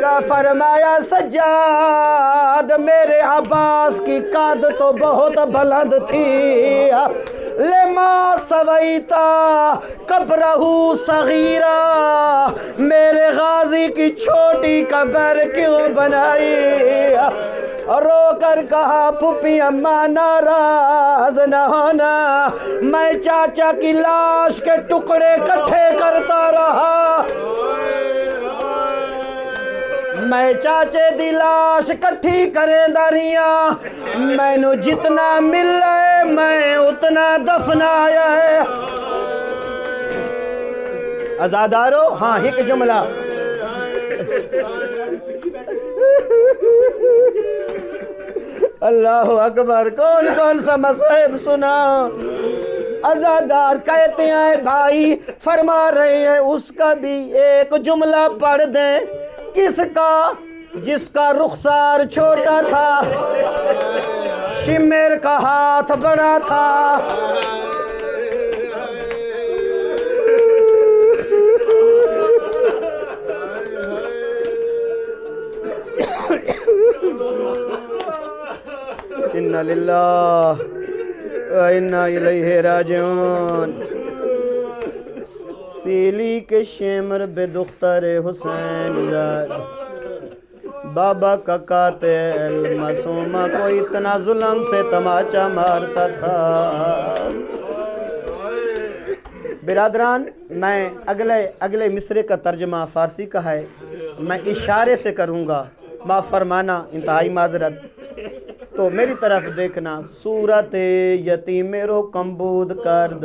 کا فرمایا, سجاد میرے عباس کی قد تو بہت بلند تھی, لما سویتا قبرہ صغیرہ, میرے غازی کی چھوٹی قبر کیوں بنائی؟ رو کر کہا, پھوپھی اماں ناراض نہ ہونا, میں چاچا کی لاش کے ٹکڑے کٹھے کرتا رہا, میں چاچے دی لاش کٹھی کریں داریاں, میں نو جتنا ملے میں اتنا دفنایا ہے. عزادارو, ہاں ایک جملہ, اللہ اکبر, کون کون سا مصائب سنا. عزادار کہتے ہیں, بھائی فرما رہے ہیں, اس کا بھی ایک جملہ پڑھ دیں. کس کا؟ جس کا رخسار چھوٹا تھا, شمر کا ہاتھ بڑا تھا. انا للہ و انا الیہ راجعون. سیلی کے شمر بے دختر حسین زاد, بابا کا قاتل معصومہ کو اتنا ظلم سے تماچا مارتا تھا. برادران, میں اگلے مصرے کا ترجمہ فارسی کا ہے, میں اشارے سے کروں گا, معاف فرمانا, انتہائی معذرت. تو میری طرف دیکھنا. صورت یتیم رو کمبود کرد,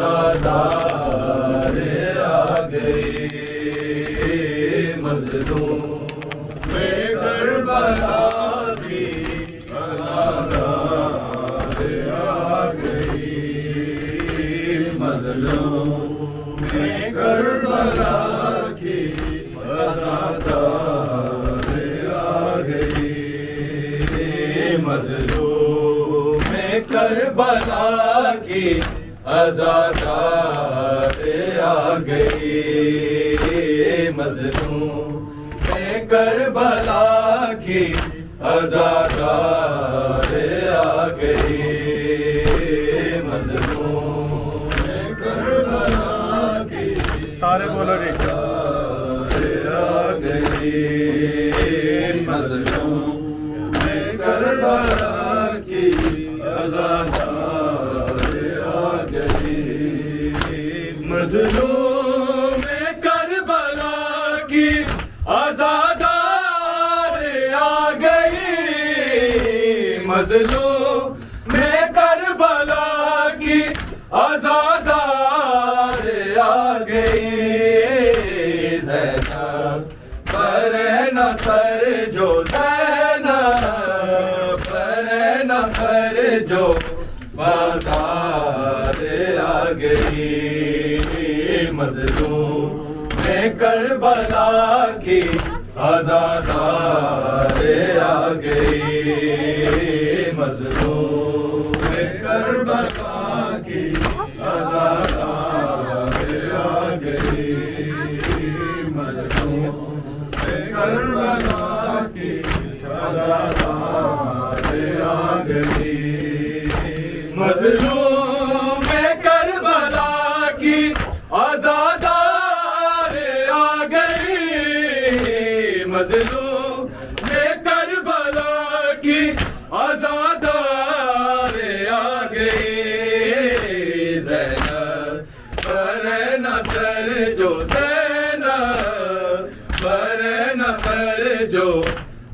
عزادار آ گئی مظلوم میں کربلا کی عزادار آ گئی مظلوم میں کربلا کی عزادار آ گئی مظلوم میں کربلا کی عزادار آ گئی مظلوم میں کربلا کی عزادار آ گئی مظلوم میں کربلا کی سارے بولو جی آ گئی مظلوم میں کربلا کی عزادار آ گئی مظلوم میں کربلا کی عزادار آ گئی مظلوم میں کربلا کی عزادار آ گئی زینب پر نفر جو زینب پر نفر جو بازار آ گئی مظلوم میں کربلا کی عزادار آ گئی مظلوم میں کربلا کی عزادار آ گئی مظلوم میں کربلا کی عزادار آ گئی مظلوم میں کربلا کی عزادار آ گئی مظلوم میں کربلا کی عزادار آ گئی زینب پر نصر جو زینب پر نصر جو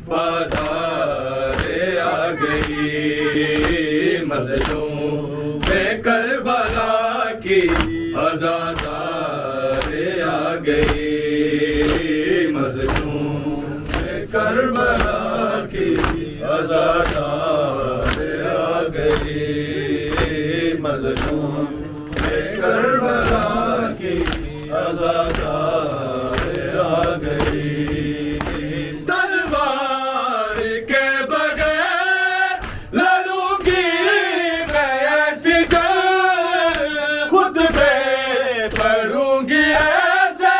بازار آ گئی مظلوم میں کربلا کی عزادار آ گئی مظلوم میں کربلا کی عزادار آ گئی مظلوم میں کربلا کی عزادار آ گئی تلوار کے بغیر لڑوں گی میں ایسی جنگ خود پہ پڑھوں گی ایسے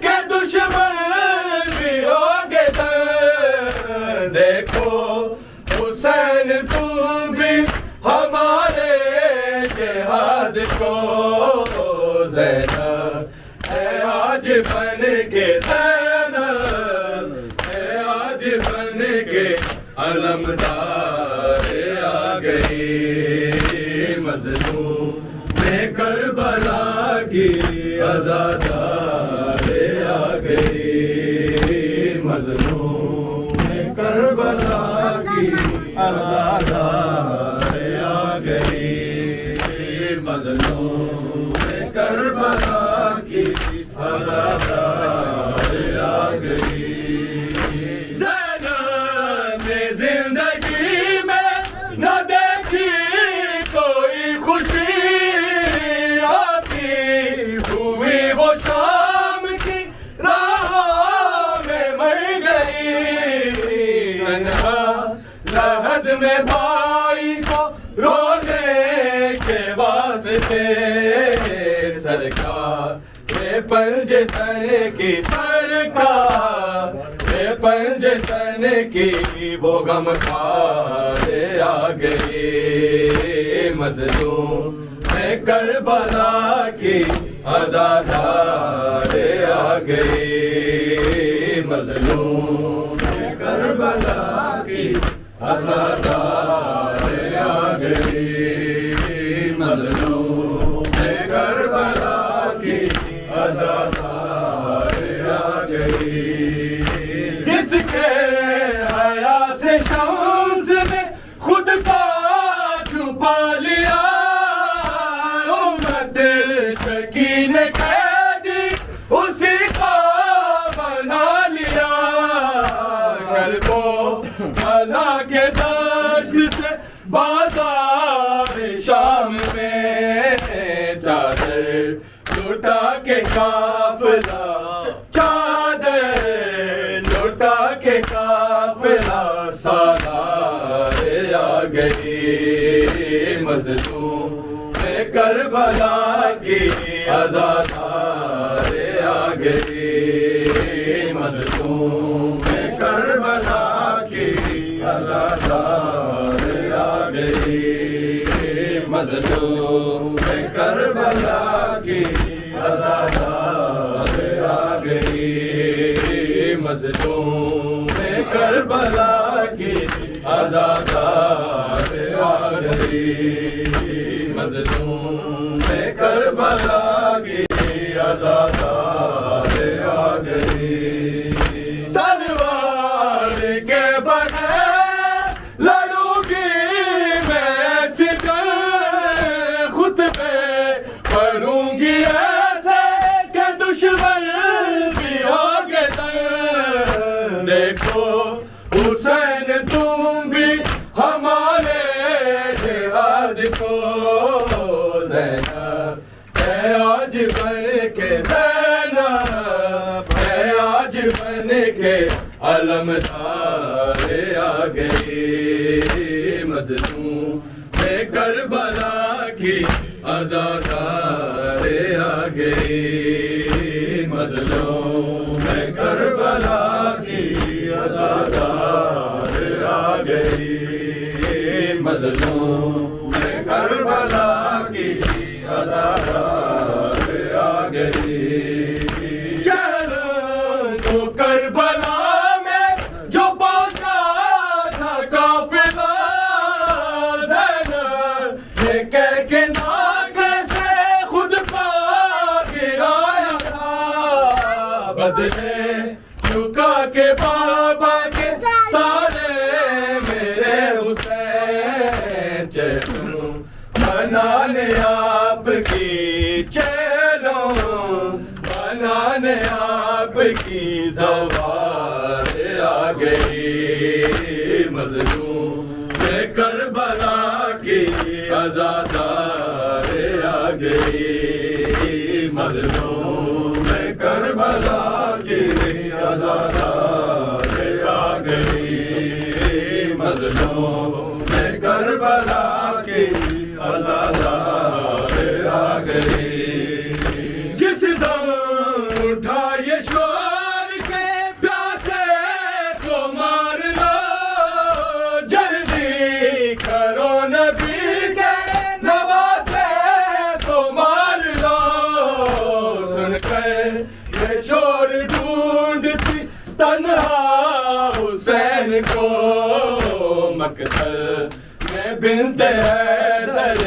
کہ دشمن بھی ہوگے تنگ دیکھو حسین تم بھی ہمارے جہاد کو زینب ہے آج بن کے زینب ہے آج بن کے علمدار آ گئی مظلوم میں کربلا کی عزادار آ گئی مظلوم میں کربلا کی عزادار آ گئی مظلوم میں کربلا کی عزادار آ گئی زینب نے زندگی میں نہ دیکھی کوئی خوشی آتی ہوئی وہ شام کی راہ میں مر گئی تنہا لحد میں بھائی کو رونے کے واسطے سرکار پنج تن کی سرکار پنج تن کی وہ غم خار آ گئی مظلوم میں کربلا کی عزادار آ گئی مظلوم میں کربلا کی عزادار آ گئی مظلوم میں کربلا کی عزادار آ گئی جس کے حیا سے شمس نے خود کا چھپا لیا امت بلا کے دشت سے بازار شام میں چادر لٹا کے قافلہ چادر لٹا کے قافلہ سالار آ گئی مظلوم کربلا کی عزادار آ گئی مظلوم کربلا کی عزادار آ گئی مظلوم کربلا کی عزادار آ گئی مظلوم کربلا کی عزادار آ گئی مظلوم کربلا کی عزادار آ گئی تلوار کے بغیر لڑوں گی میں سکر خطبے پڑھوں گی ایسے کہ دشمن بھی آگے تر دیکھو حسین تم بھی ہمارے جہاد کو زینب ہے آج بن کے زینب ہے آج بن کے علمدار آ گئی مظلوم کربلا کی عزادار آ گئی مظلوم کربلا کی عزادار آ گئی مظلوم کربلا کی عزادار آ گئی جہل تو کربلا میں جو پہنچا تھا قافلہ زینب یہ کہہ کے ناکے سے خود کا گرایا تھا بدلے چکا کے بابا کے سارے میرے حسین چلوں بنانے آپ کی چلوں بنانے آپ کی زوار آ گئی مظلوم کربلا کی عزادار آ گئی مظلوم کربلا کی عزادار آ گئی مظلوم کربلا کی عزادار آ گئی جس دم اٹھا یہ شور کے پیاسے کو مار لو جلدی کرو نبی کے نواسے کو مار لو سن کر یہ شور ڈھونڈتی تنہا حسین کو مقتل میں بنت حیدر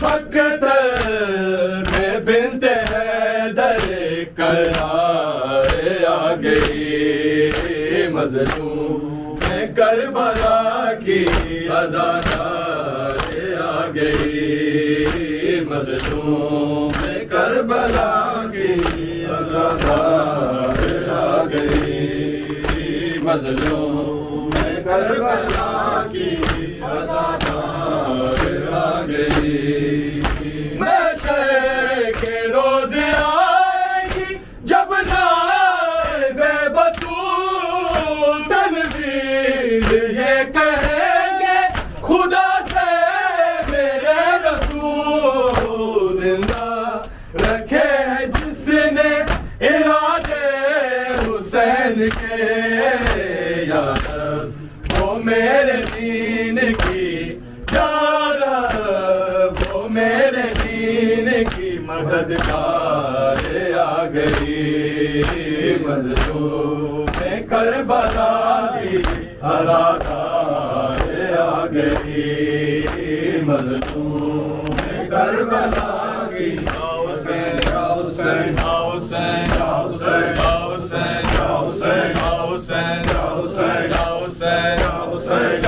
مقتل میں بنت حیدر کرار آ گئی مظلوم کربلا کی عزادار آ گئی مظلوم کربلا کی عزادار آ گئی مظلوم کربلا کی عزادار آ گئی محشر کے روز آئے گی جب نائب بطول تنویر یہ کہیں گے خدا سے میرے رسول زندہ رکھے جس نے ارادے حسین کے یا رب وہ میرے دین کی یا رب وہ میرے دین کی مددگار آ گئی مظلوم کربلا کی عزادار آ گئی مظلوم کربلا کی حسین حسین حسین حسین حسین حسین حسین حسین حسین حسین